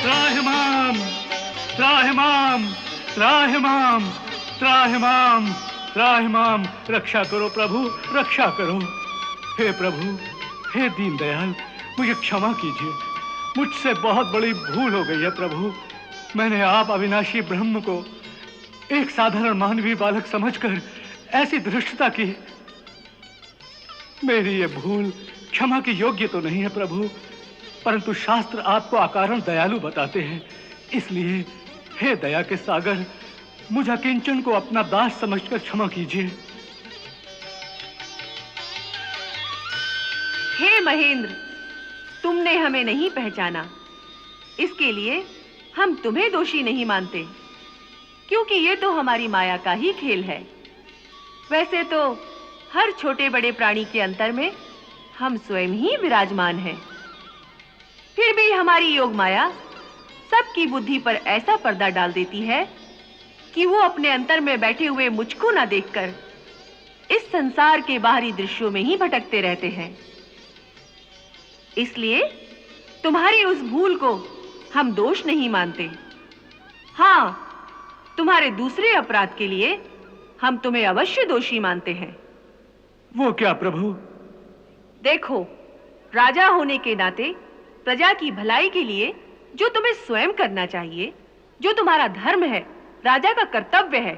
त्राहिमाम, त्राहिमाम, त्राहिमाम, त्राहिमाम, त्राहिमाम। रक्षा करो प्रभु, रक्षा करो। हे प्रभु, हे दीनदयाल, मुझे क्षमा कीजिए। मुझसे बहुत बड़ी भूल हो गई है प्रभु। मैंने आप अविनाशी ब्रह्म को एक साधारण मानवीय बालक समझकर ऐसी धृष्टता की। मेरी ये भूल क्षमा की योग्य तो नहीं है प्रभु, परंतु शास्त्र आपको अकारण दयालु बताते हैं। इसलिए हे दया के सागर, मुझे किंचन को अपना दास समझकर क्षमा कीजिए। हे महेंद्र, तुमने हमें नहीं पहचाना, इसके लिए हम तुम्हें दोषी नहीं मानते, क्योंकि ये तो हमारी माया का ही खेल है। वैसे तो हर छोटे बड़े प्राणी के अंतर में हम स्वयं ही विराजमान हैं। फिर भी हमारी योग माया सबकी बुद्धि पर ऐसा पर्दा डाल देती है कि वो अपने अंतर में बैठे हुए मुझको ना देखकर इस संसार के बाहरी दृश्यों में ही भटकते रहते हैं। इसलिए तुम्हारी उस भूल को हम दोष नहीं मानते। हाँ, तुम्हारे दूसरे अपराध के लिए हम तुम्हें अवश्य दोषी मानते हैं। वो क्या प्रभु? देखो, राजा होने के नाते प्रजा की भलाई के लिए जो तुम्हें स्वयं करना चाहिए, जो तुम्हारा धर्म है, राजा का कर्तव्य है,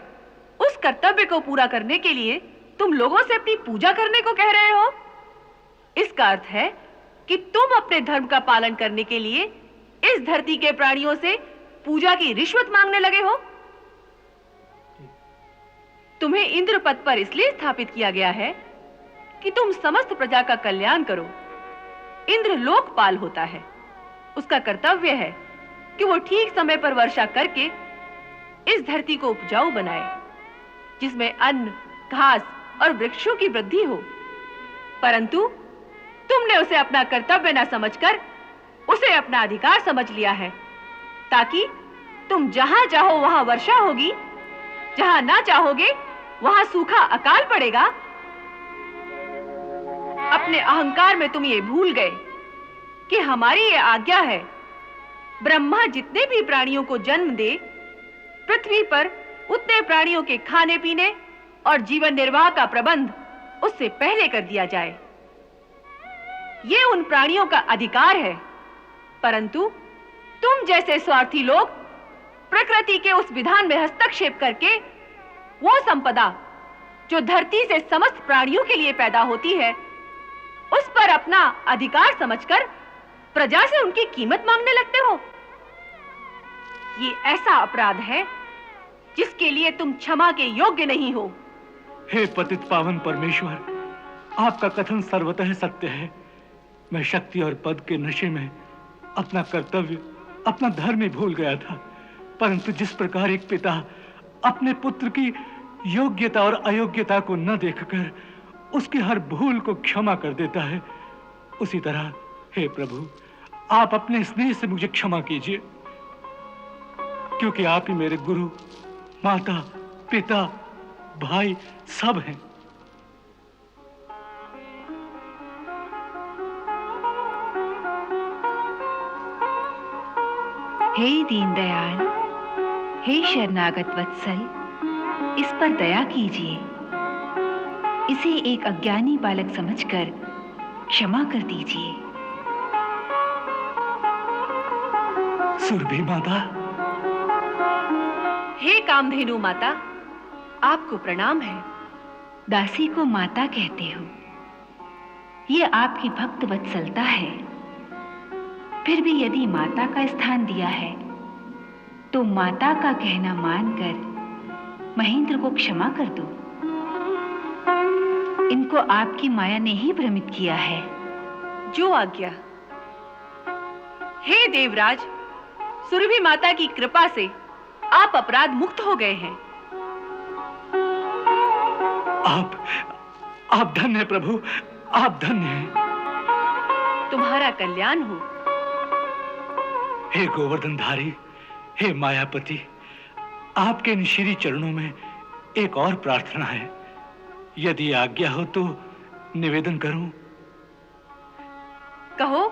उस कर्तव्य को पूरा करने के लिए तुम लोगों से अपनी पूजा करने को कह रहे हो। इसका अर्थ है कि तुम अपने धर्म का पालन करने के लिए इस धरती के प्राणियों से पूजा की रिश्वत मांगने लगे हो। तुम्हें इंद्र पद पर इसलिए स्थापित किया गया है कि तुम समस्त प्रजा का कल्याण करो। इंद्र लोकपाल होता है, उसका कर्तव्य है कि वो ठीक समय पर वर्षा करके इस धरती को उपजाऊ बनाए, जिसमें अन्न, घास और वृक्षों की वृद्धि हो। परंतु तुमने उसे अपना कर्तव्य न समझकर उसे अपना अधिकार समझ लिया है, ताकि तुम जहां चाहो वहां वर्षा होगी, जहां ना चाहोगे वहां सूखा अकाल पड़ेगा। अपने अहंकार में तुम ये भूल गए कि हमारी ये आज्ञा है, ब्रह्मा जितने भी प्राणियों को जन्म दे, पृथ्वी पर उतने प्राणियों के खाने पीने और जीवन निर्वाह का प्रबंध उससे पहले कर दिया जाए। ये उन प्राणियों का अधिकार है, परंतु तुम जैसे स्वार्थी लोग प्रकृति के उस विधान में हस्तक्षेप करके वो संपदा जो धरती से समस्त प्राणियों के लिए पैदा होती है, उस पर अपना अधिकार समझकर प्रजा से उनकी कीमत मांगने लगते हो। ये ऐसा अपराध है जिसके लिए तुम क्षमा के योग्य नहीं हो। हे पतित पावन परमेश्वर, आपका कथन सर्वतः सत्य है। मैं शक्ति और पद के नशे में अपना कर्तव्य, अपना धर्म ही भूल गया था। परंतु जिस प्रकार एक पिता अपने पुत्र की योग्यता और अयोग्यता को न देखकर उसकी हर भूल को क्षमा कर देता है, उसी तरह हे प्रभु, आप अपने स्नेह से मुझे क्षमा कीजिए, क्योंकि आप ही मेरे गुरु, माता, पिता, भाई सब हैं। हे दीनदयाल, हे शरणागत वत्सल, इस पर दया कीजिए। इसे एक अज्ञानी बालक समझकर क्षमा कर दीजिए। सुरभि माता। हे कामधेनु माता, आपको प्रणाम है। दासी को माता कहते हो, ये आपकी भक्त वत्सलता है। फिर भी यदि माता का स्थान दिया है तो माता का कहना मानकर महेंद्र को क्षमा कर दो। इनको आपकी माया ने ही भ्रमित किया है। जो आज्ञा। हे देवराज, सुरभि माता की कृपा से आप अपराध मुक्त हो गए हैं। आप धन्य हैं प्रभु, आप धन्य हैं। तुम्हारा कल्याण हो। हे गोवर्धनधारी, हे मायापति, आपके इन श्री चरणों में एक और प्रार्थना है। यदि आज्ञा हो तो निवेदन करूं। कहो,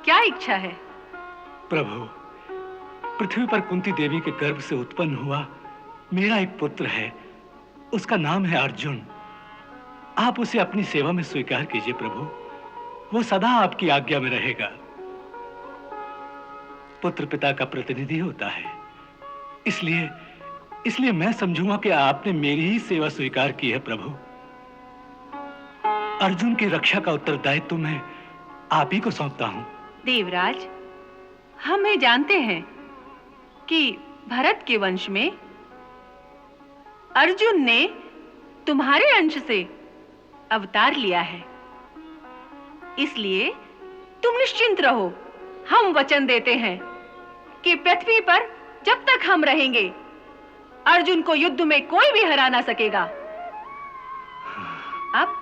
क्या इच्छा है? प्रभु, पृथ्वी पर कुंती देवी के गर्भ से उत्पन्न हुआ मेरा एक पुत्र है, उसका नाम है अर्जुन। आप उसे अपनी सेवा में स्वीकार कीजिए प्रभु, वो सदा आपकी आज्ञा में रहेगा। पुत्र पिता का प्रतिनिधि होता है, इसलिए मैं समझूंगा कि आपने मेरी ही सेवा स्वीकार की है प्रभु। अर्जुन की रक्षा का उत्तरदायित्व मैं आप ही को सौंपता हूं। देवराज, हम ये जानते हैं कि भरत के वंश में अर्जुन ने तुम्हारे अंश से अवतार लिया है, इसलिए तुम निश्चिंत रहो। हम वचन देते हैं कि पृथ्वी पर जब तक हम रहेंगे, अर्जुन को युद्ध में कोई भी हरा ना सकेगा। अब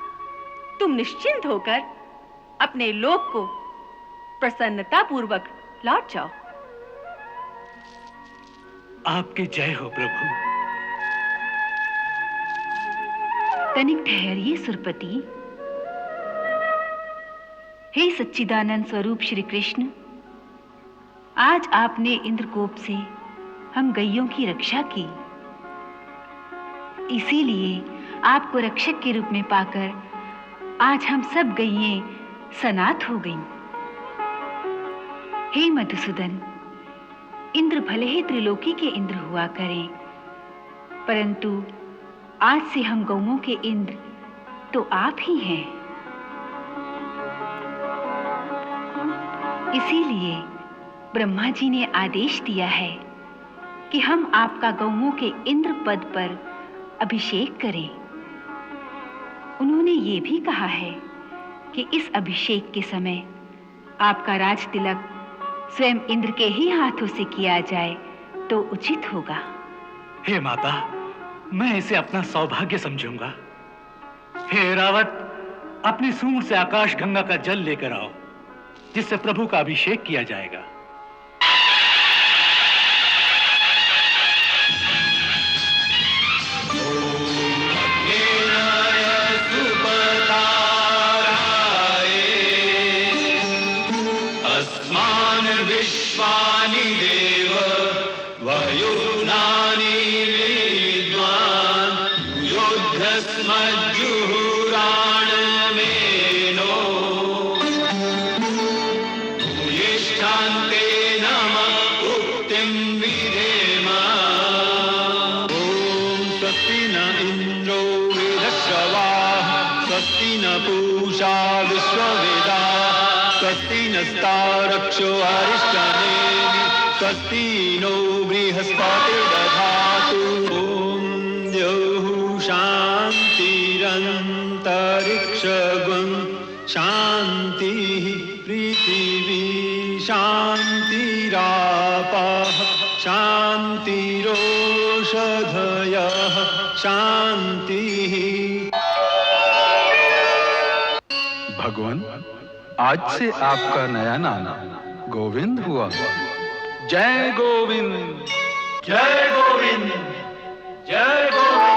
तुम निश्चिंत होकर अपने लोक को प्रसन्नता पूर्वक लौट जाओ। आपकी जय हो प्रभु। तनिक ठहरिए सुरपति। हे सच्चिदानंद स्वरूप श्री कृष्ण, आज आपने इंद्रकोप से हम गैयों की रक्षा की, इसीलिए आपको रक्षक के रूप में पाकर आज हम सब गैयें सनात हो गईं। हे मधुसूदन, इंद्र भले ही त्रिलोकी के इंद्र हुआ करें, परंतु आज से हम गौओं के इंद्र तो आप ही हैं। इसीलिए ब्रह्मा जी ने आदेश दिया है कि हम आपका गौओं के इंद्र पद पर अभिषेक करें। उन्होंने ये भी कहा है कि इस अभिषेक के समय आपका राज तिलक स्वयं इंद्र के ही हाथों से किया जाए तो उचित होगा। हे माता, मैं इसे अपना सौभाग्य समझूंगा। हे रावत, अपनी सूंड से आकाश गंगा का जल लेकर आओ, जिससे प्रभु का अभिषेक किया जाएगा। विश्वानि देव वयुनानि विद्वान् युद्धस्मज्जुहुराणमेनो भूयिष्ठान्ते नमः उक्तिं विधेम। ॐ स्वस्ति न इन्द्रो वृधश्रवाः, स्वस्ति न पूषा विश्ववेदाः, स्वस्ति नस्तारक्षो अरिष्टनेमि, स्वस्ति नो बृहस्पतिर्दधातु। ॐ द्यौः शान्तिरन्तरिक्षगुं शान्तिः, पृथिवी शान्तिरापः शान्तिरोषधयः शान्तिः। भगवान, आज से आपका नया नाम गोविंद हुआ। जय गोविंद, जय गोविंद, जय गोविंद।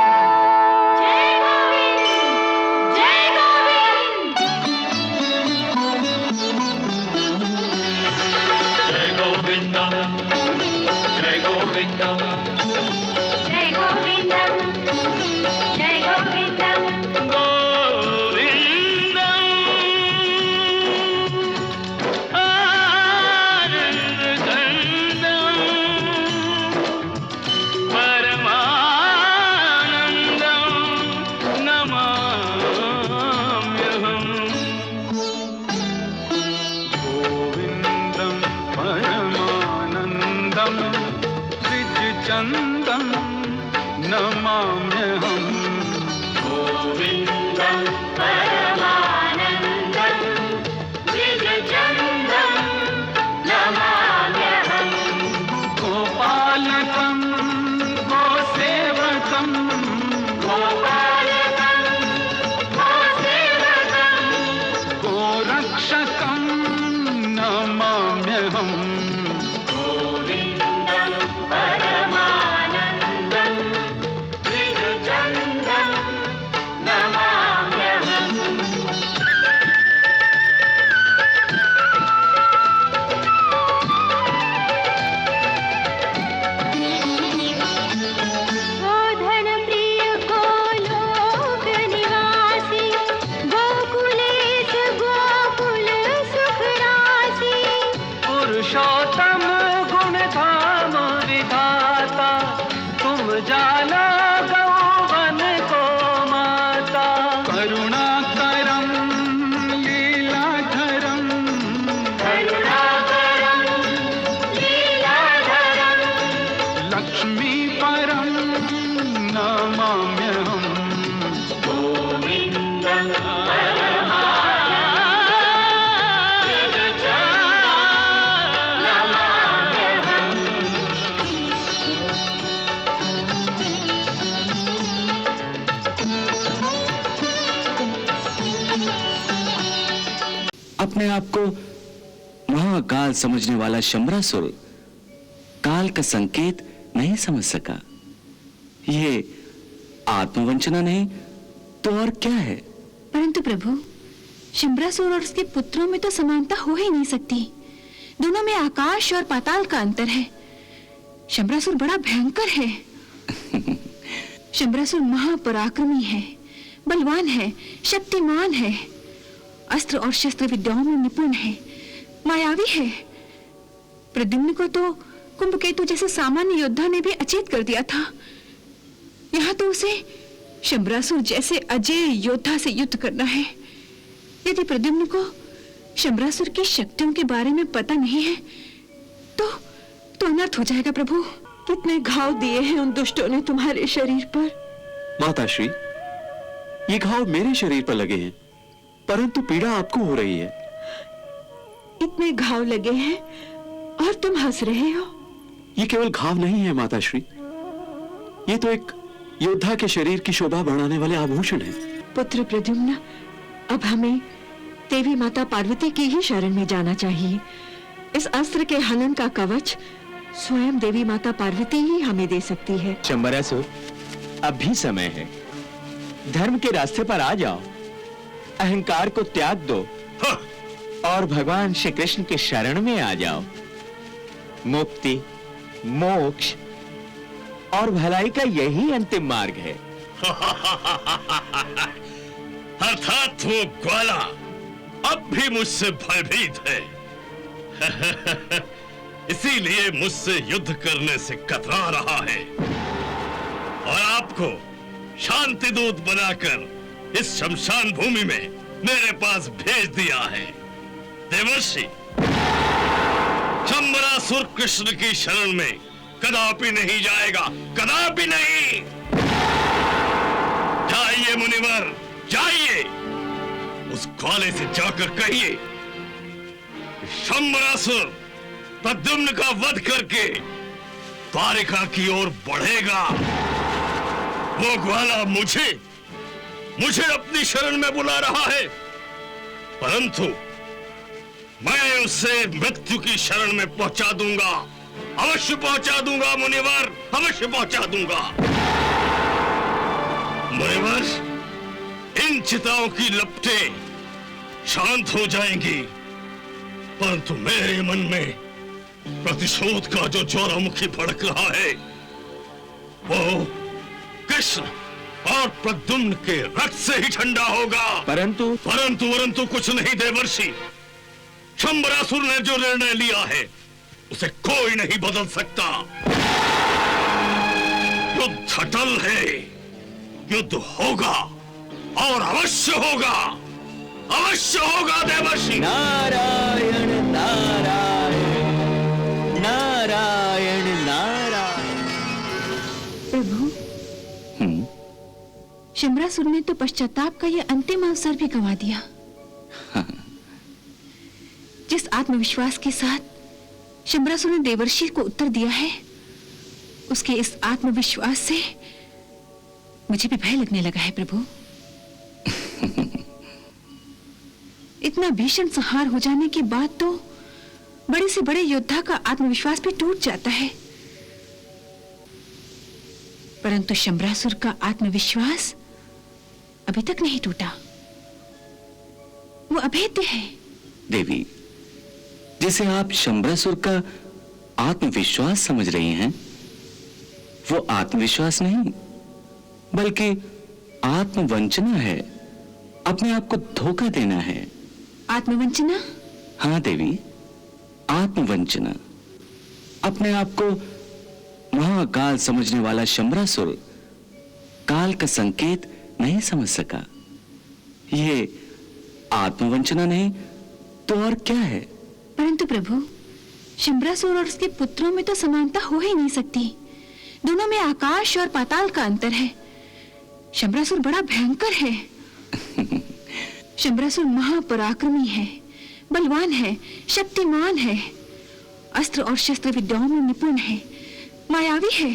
चंदम नमाम्यहम्। गोविन्दं परमानन्दं द्विजचन्दं नमाम्यहम्। गोपालकं गोसेवकं, गोपालकं गोसेवकं गोरक्षकं नमाम्यहम्। गोविन्दं परमानन्दं द्विजचन्दं नमाम्यहम्। गोधन प्रिय गोलोक निवासी, गोकुलेश गोकुल सुख राशि। पुरुषोत्तम गुणधाम विधाता, तुम जाना गौवन को माता। करुणाकरं लीलाधरं, करुणाकरं लीलाधरं लक्ष्मीपरं नमाम्यहम्। गोविन्दं परमानन्दं नमाम्यहम्। अपने आप को महाकाल समझने वाला शंबरासुर काल का संकेत नहीं समझ सका। ये आत्मवंचना नहीं तो और क्या है? परंतु प्रभु, शंबरासुर और उसके पुत्रों में तो समानता हो ही नहीं सकती। दोनों में आकाश और पाताल का अंतर है। शंबरासुर बड़ा भयंकर है। शंबरासुर महापराक्रमी है, बलवान है, शक्तिमान है, अस्त्र और शस्त्र विद्याओं में निपुण है, मायावी है। प्रद्युम्न को तो कुंभकेतु जैसे सामान्य योद्धा ने भी अचेत कर दिया था। यहाँ तो उसे शंबरासुर जैसे अजय योद्धा से युद्ध करना है। यदि प्रद्युम्न को शंबरासुर की शक्तियों के बारे में पता नहीं है तो अनर्थ हो जाएगा। प्रभु, कितने घाव दिए हैं उन दुष्टों ने तुम्हारे शरीर पर। माताश्री, ये घाव मेरे शरीर पर लगे हैं, परंतु पीड़ा आपको हो रही है। इतने घाव लगे हैं और तुम हंस रहे हो। ये केवल घाव नहीं है माताश्री, ये तो एक योद्धा के शरीर की शोभा बढ़ाने वाले आभूषण है। पुत्र प्रद्युम्न, अब हमें देवी माता पार्वती की ही शरण में जाना चाहिए। इस अस्त्र के हनन का कवच स्वयं देवी माता पार्वती ही हमें दे सकती है। शंबरासुर, अब भी समय है, धर्म के रास्ते पर आ जाओ, अहंकार को त्याग दो और भगवान श्री कृष्ण के शरण में आ जाओ। मुक्ति, मोक्ष और भलाई का यही अंतिम मार्ग है। अर्थात वो ग्वाला अब भी मुझसे भयभीत है। इसीलिए मुझसे युद्ध करने से कतरा रहा है और आपको शांति दूत बनाकर इस शमशान भूमि में मेरे पास भेज दिया है। देवर्षि, शंबरासुर कृष्ण की शरण में कदापि नहीं जाएगा, कदापि नहीं। जाइए मुनिवर, जाइए, उस ग्वाले से जाकर कहिए शंबरासुर प्रद्युम्न का वध करके द्वारिका की ओर बढ़ेगा। वो ग्वाला मुझे अपनी शरण में बुला रहा है, परंतु मैं उसे मृत्यु की शरण में पहुंचा दूंगा, अवश्य पहुंचा दूंगा मुनिवर, अवश्य पहुंचा दूंगा। मुनिवर, इन चिताओं की लपटें शांत हो जाएंगी, परंतु मेरे मन में प्रतिशोध का जो ज्वालामुखी भड़क रहा है वो कृष्ण और प्रद्युम्न के रक्त से ही ठंडा होगा। परंतु कुछ नहीं देवर्षि, शंबरासुर ने जो निर्णय लिया है उसे कोई नहीं बदल सकता। युद्ध अटल है, युद्ध होगा और अवश्य होगा, अवश्य होगा देवर्षि। नारायण नारायण नारायण नारायण। प्रभु, शंबरासुर ने तो पश्चाताप का यह अंतिम अवसर भी गंवा दिया। जिस आत्मविश्वास के साथ शंबरासुर ने देवर्षि को उत्तर दिया है, उसके इस आत्मविश्वास से मुझे भी भय लगने लगा है। प्रभु, इतना भीषण संहार हो जाने के बाद तो बड़े से बड़े योद्धा का आत्मविश्वास भी टूट जाता है, परंतु शंबरासुर का आत्मविश्वास अभी तक नहीं टूटा। वो अभेद्य है। देवी, जिसे आप शंबरासुर का आत्मविश्वास समझ रही हैं, वो आत्मविश्वास नहीं बल्कि आत्मवंचना है। अपने आप को धोखा देना है। आत्मवंचना? हाँ देवी, आत्मवंचना। अपने आप को महाकाल समझने वाला शंबरासुर काल का संकेत नहीं समझ सका। ये आत्मवंचना नहीं तो और क्या है? परंतु प्रभु, शंबरासुर और उसके पुत्रों में तो समानता हो ही नहीं सकती। दोनों में आकाश और पाताल का अंतर है। शंबरासुर बड़ा भयंकर है। शंबरासुर महापराक्रमी है, बलवान है, शक्तिमान है, अस्त्र और शस्त्र विद्याओं में निपुण है, मायावी है।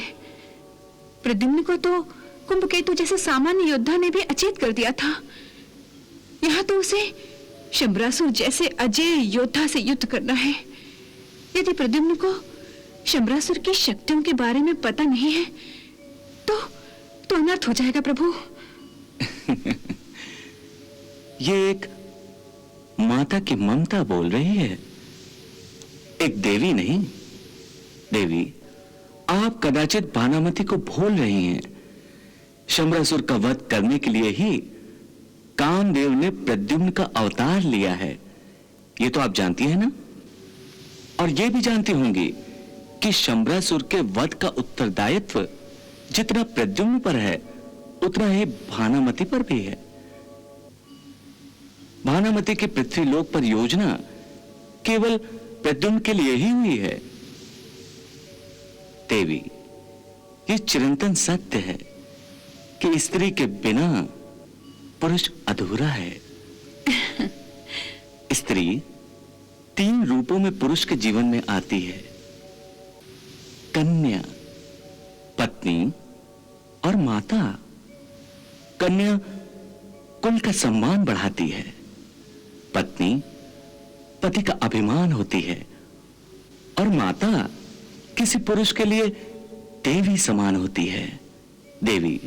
प्रद्युम्न को तो कुंभकेतु जैसे सामान्य योद्धा ने भी अचेत कर दिया था। यहाँ तो उसे शंबरासुर जैसे अजय योद्धा से युद्ध करना है। यदि प्रद्युम्न को शंबरासुर की शक्तियों के बारे में पता नहीं है तो अनर्थ हो जाएगा प्रभु। ये एक माता की ममता बोल रही है, एक देवी नहीं। देवी, आप कदाचित भानामती को भूल रही हैं। शंबरासुर का वध करने के लिए ही कामदेव ने प्रद्युम्न का अवतार लिया है, ये तो आप जानती हैं ना। और ये भी जानती होंगी कि शंबरासुर के वध का उत्तरदायित्व जितना प्रद्युम्न पर है उतना ही भानामती पर भी है। भानामती की पृथ्वीलोक पर योजना केवल प्रद्युम्न के लिए ही हुई है। देवी, ये चिरंतन सत्य है कि स्त्री के बिना पुरुष अधूरा है। स्त्री 3 रूपों में पुरुष के जीवन में आती है, कन्या, पत्नी और माता। कन्या कुल का सम्मान बढ़ाती है, पत्नी पति का अभिमान होती है और माता किसी पुरुष के लिए देवी समान होती है। देवी,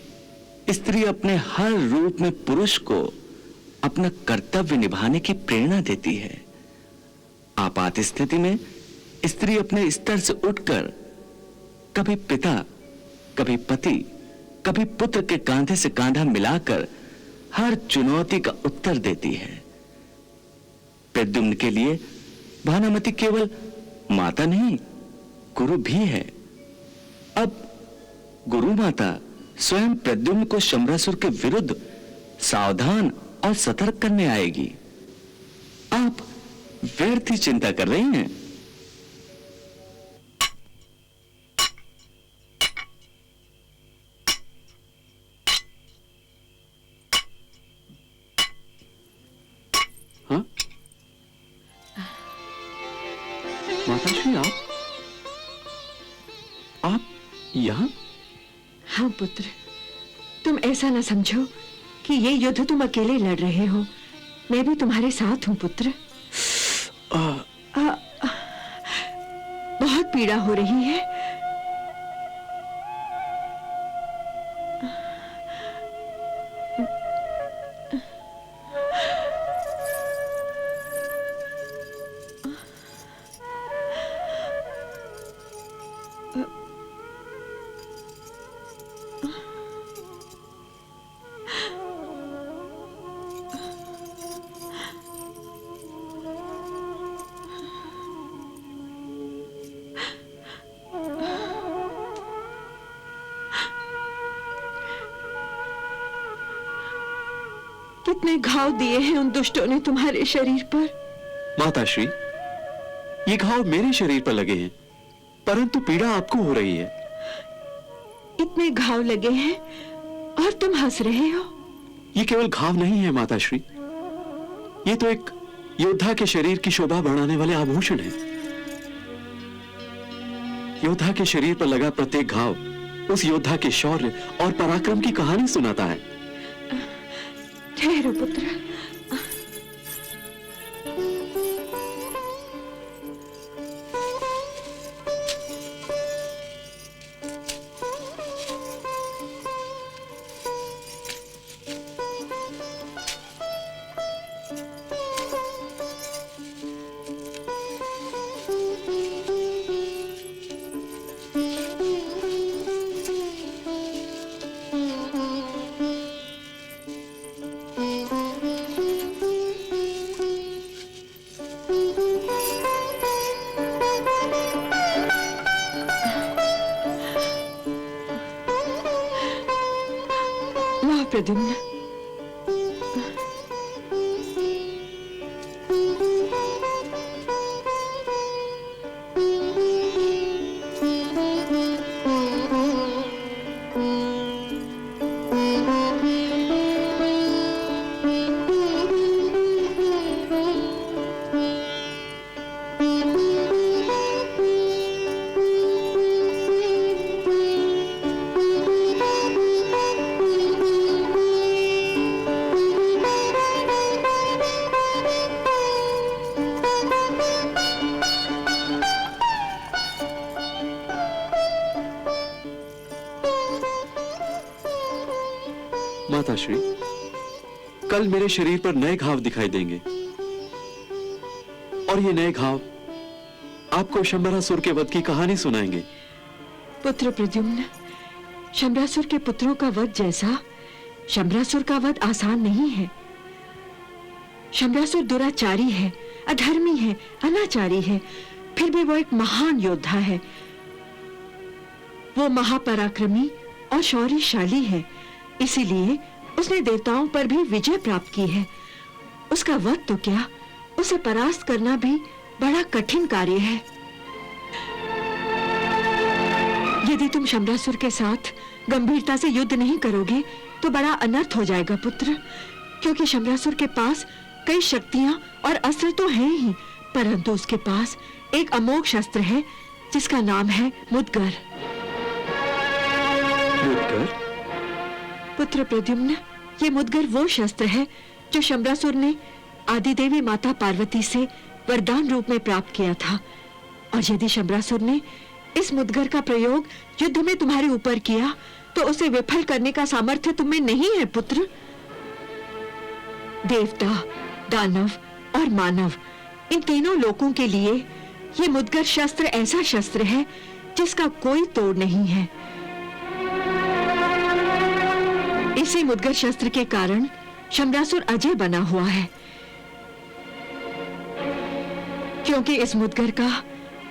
स्त्री अपने हर रूप में पुरुष को अपना कर्तव्य निभाने की प्रेरणा देती है। आपात स्थिति में स्त्री अपने स्तर से उठकर कभी पिता, कभी पति, कभी पुत्र के कांधे से कांधा मिलाकर हर चुनौती का उत्तर देती है। प्रद्युम्न के लिए भानामती केवल माता नहीं, गुरु भी है। अब गुरु माता स्वयं प्रद्युम्न को शंबरासुर के विरुद्ध सावधान और सतर्क करने आएगी। आप व्यर्थ ही चिंता कर रही हैं। हाँ? माताश्री, आप यहां? हाँ पुत्र, तुम ऐसा ना समझो कि ये युद्ध तुम अकेले लड़ रहे हो। मैं भी तुम्हारे साथ हूं पुत्र। बहुत पीड़ा हो रही है। कितने घाव दिए हैं उन दुष्टों ने तुम्हारे शरीर पर। माताश्री, ये घाव मेरे शरीर पर लगे हैं, परंतु पीड़ा आपको हो रही है। इतने घाव लगे हैं और तुम हंस रहे हो। ये केवल घाव नहीं है माताश्री, ये तो एक योद्धा के शरीर की शोभा बढ़ाने वाले आभूषण हैं। योद्धा के शरीर पर लगा प्रत्येक घाव उस योद्धा के शौर्य और पराक्रम की कहानी सुनाता है। ठहरो पुत्र। प्रद्युम्न, माताश्री, कल मेरे शरीर पर नए घाव दिखाई देंगे और ये नए घाव आपको शंबरासुर के वध की कहानी सुनाएंगे। पुत्र प्रद्युम्न, शंबरासुर के पुत्रों का वध जैसा शंबरासुर का वध आसान नहीं है। शंबरासुर दुराचारी है, अधर्मी है, अनाचारी है, फिर भी वो एक महान योद्धा है। वो महापराक्रमी और शौर्यशाली है, इसीलिए उसने देवताओं पर भी विजय प्राप्त की है। उसका वध तो क्या, उसे परास्त करना भी बड़ा कठिन कार्य है। यदि तुम शंबरासुर के साथ गंभीरता से युद्ध नहीं करोगे तो बड़ा अनर्थ हो जाएगा पुत्र, क्योंकि शंबरासुर के पास कई शक्तियां और अस्त्र तो हैं ही, परंतु उसके पास एक अमोघ शस्त्र है जिसका नाम है मुद्गर। मुद्गर? पुत्र प्रद्युम्न, ये मुद्गर वो शस्त्र है जो शंबरासुर ने आदिदेवी माता पार्वती से वरदान रूप में प्राप्त किया था। और यदि शंबरासुर ने इस मुद्गर का प्रयोग युद्ध में तुम्हारे ऊपर किया तो उसे विफल करने का सामर्थ्य तुम्हें नहीं है पुत्र। देवता, दानव और मानव, इन तीनों लोकों के लिए ये मुद्गर शस्त्र ऐसा शस्त्र है जिसका कोई तोड़ नहीं है। इसी मुद्गर शस्त्र के कारण शंबरासुर अजय बना हुआ है, क्योंकि इस मुद्गर का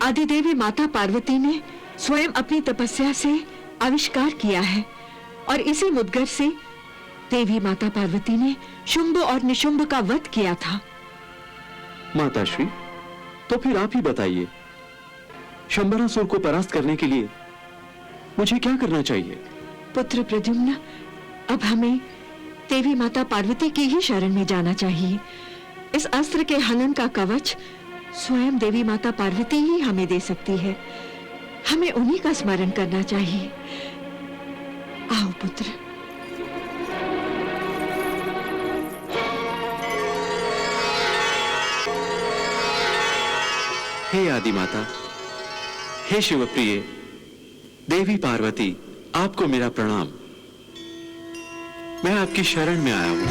आदिदेवी माता पार्वती ने स्वयं अपनी तपस्या से आविष्कार किया है। और इसी मुद्गर से देवी माता पार्वती ने शुंभ और निशुंभ का वध किया था। माताश्री, तो फिर आप ही बताइए, शंबरासुर को परास्त करने के लिए मुझे क्या करना चाहिए? पुत्र प्रद्युम्न, अब हमें देवी माता पार्वती की ही शरण में जाना चाहिए। इस अस्त्र के हनन का कवच स्वयं देवी माता पार्वती ही हमें दे सकती है। हमें उन्हीं का स्मरण करना चाहिए। आओ पुत्र। हे आदि माता, हे शिवप्रिय, देवी पार्वती, आपको मेरा प्रणाम। मैं आपकी शरण में आया हूं,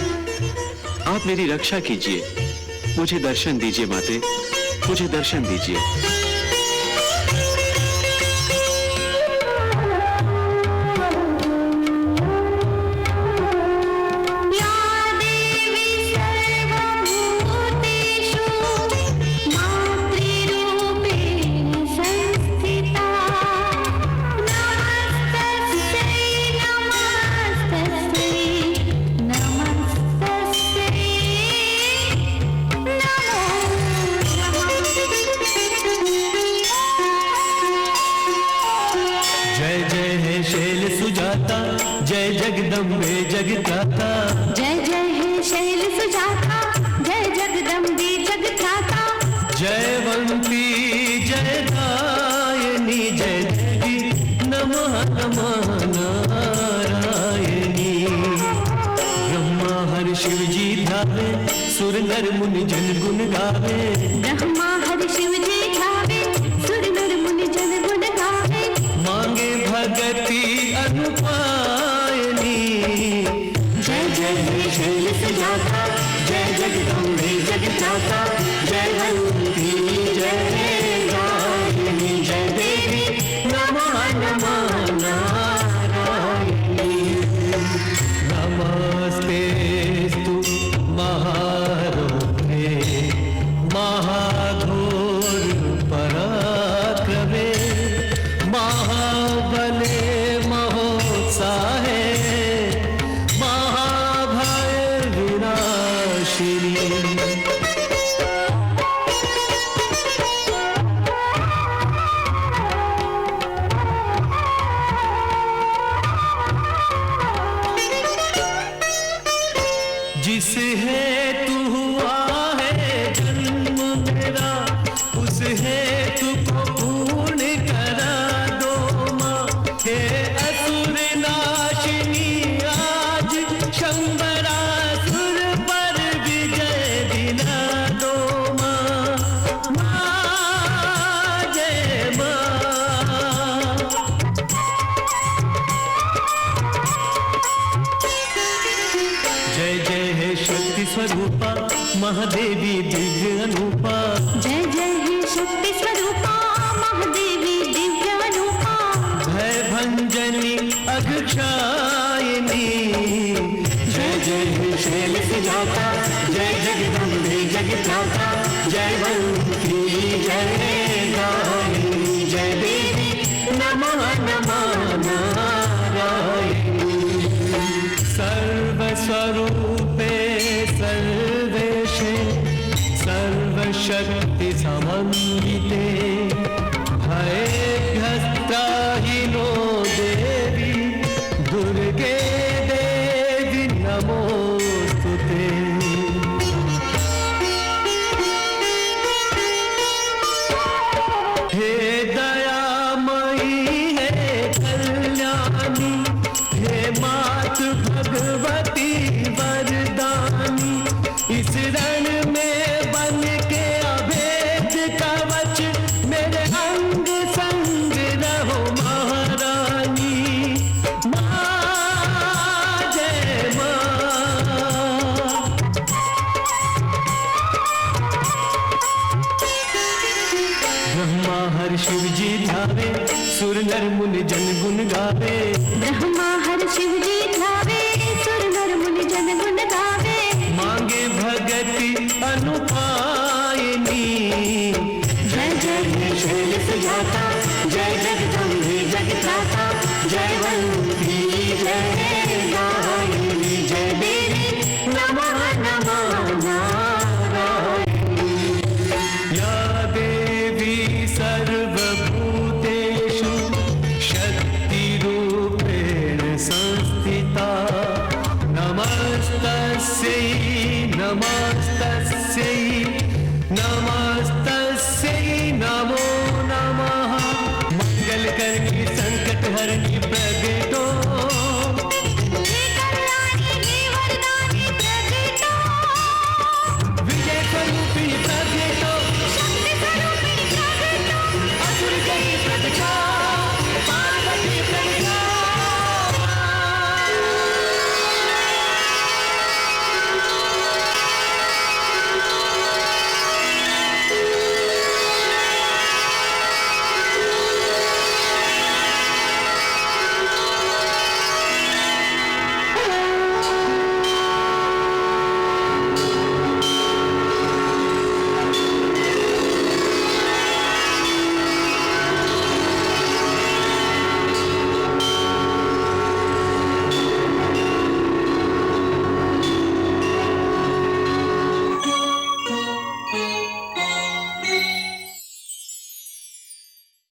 आप मेरी रक्षा कीजिए। मुझे दर्शन दीजिए माते, मुझे दर्शन दीजिए। जय जगदम्बे जगत्राता, जय जय हे शैल सुजाता, जय जगदम्बे जगत्राता, जयवंती जय गायनी, जय देवी नमः नमः नारायणी। ब्रह्मा हर शिव जी ध्यावे, सुर नर मुनि जन गुण गावे। ब्रह्मा हर शिव जी ध्यावे, सुर नर मुनि जन गुण गावे। मांगे भगति अनुपायनी, जय जय हे शैल सुजाता, जय जगदम्बे जगत्राता, जयवंती जय गायनी, जय देवी नमः नमः नारायणी। नमस्तेस्तु महारोगे महाघोर पराक्रमे, महाबले महोत्साहे, महाभय विनाशिनी। स्वरूपा महादेवी दिव्य अनूपा जय जय हे शक्ति स्वरूपा महादेवी दिव्य अनूपा भय भंजनी अघक्षायिनी जय जय हे शैल सुजाता जय जगदम्बे जगत्राता जय वल्लभी जय गायिनी जय देवी नमः नमः नारायणी सर्वस्वरूपे सर्वेशे सर्वशक्ति समन्विते भयभ्यस्त्राहिनो देवी दुर्गे देवी नमोस्तुते हे दयामयी हे कल्याणी हे मातु भगवती वरदानी इस रण में बन के अभेद कवच मेरे अंग संग रहो महारानी माँ जय माँ ब्रह्मा हर शिव जी ध्यावे सुर नर मुनि जन गुण गावे ब्रह्मा हर शिव जी ध्यावे सुर नर मुनि जन गुण गावे मांगे भगति अनुपायनी जय जय हे शैल सुजाता जय जगदम्बे जगत्राता जय वल्लभी जय गायिनी जय देवी नमः नमः नारायणी या देवी सर्वभूतेषु शक्तिरूपेण संस्थिता नमस्तस्यै नमस्तस्यै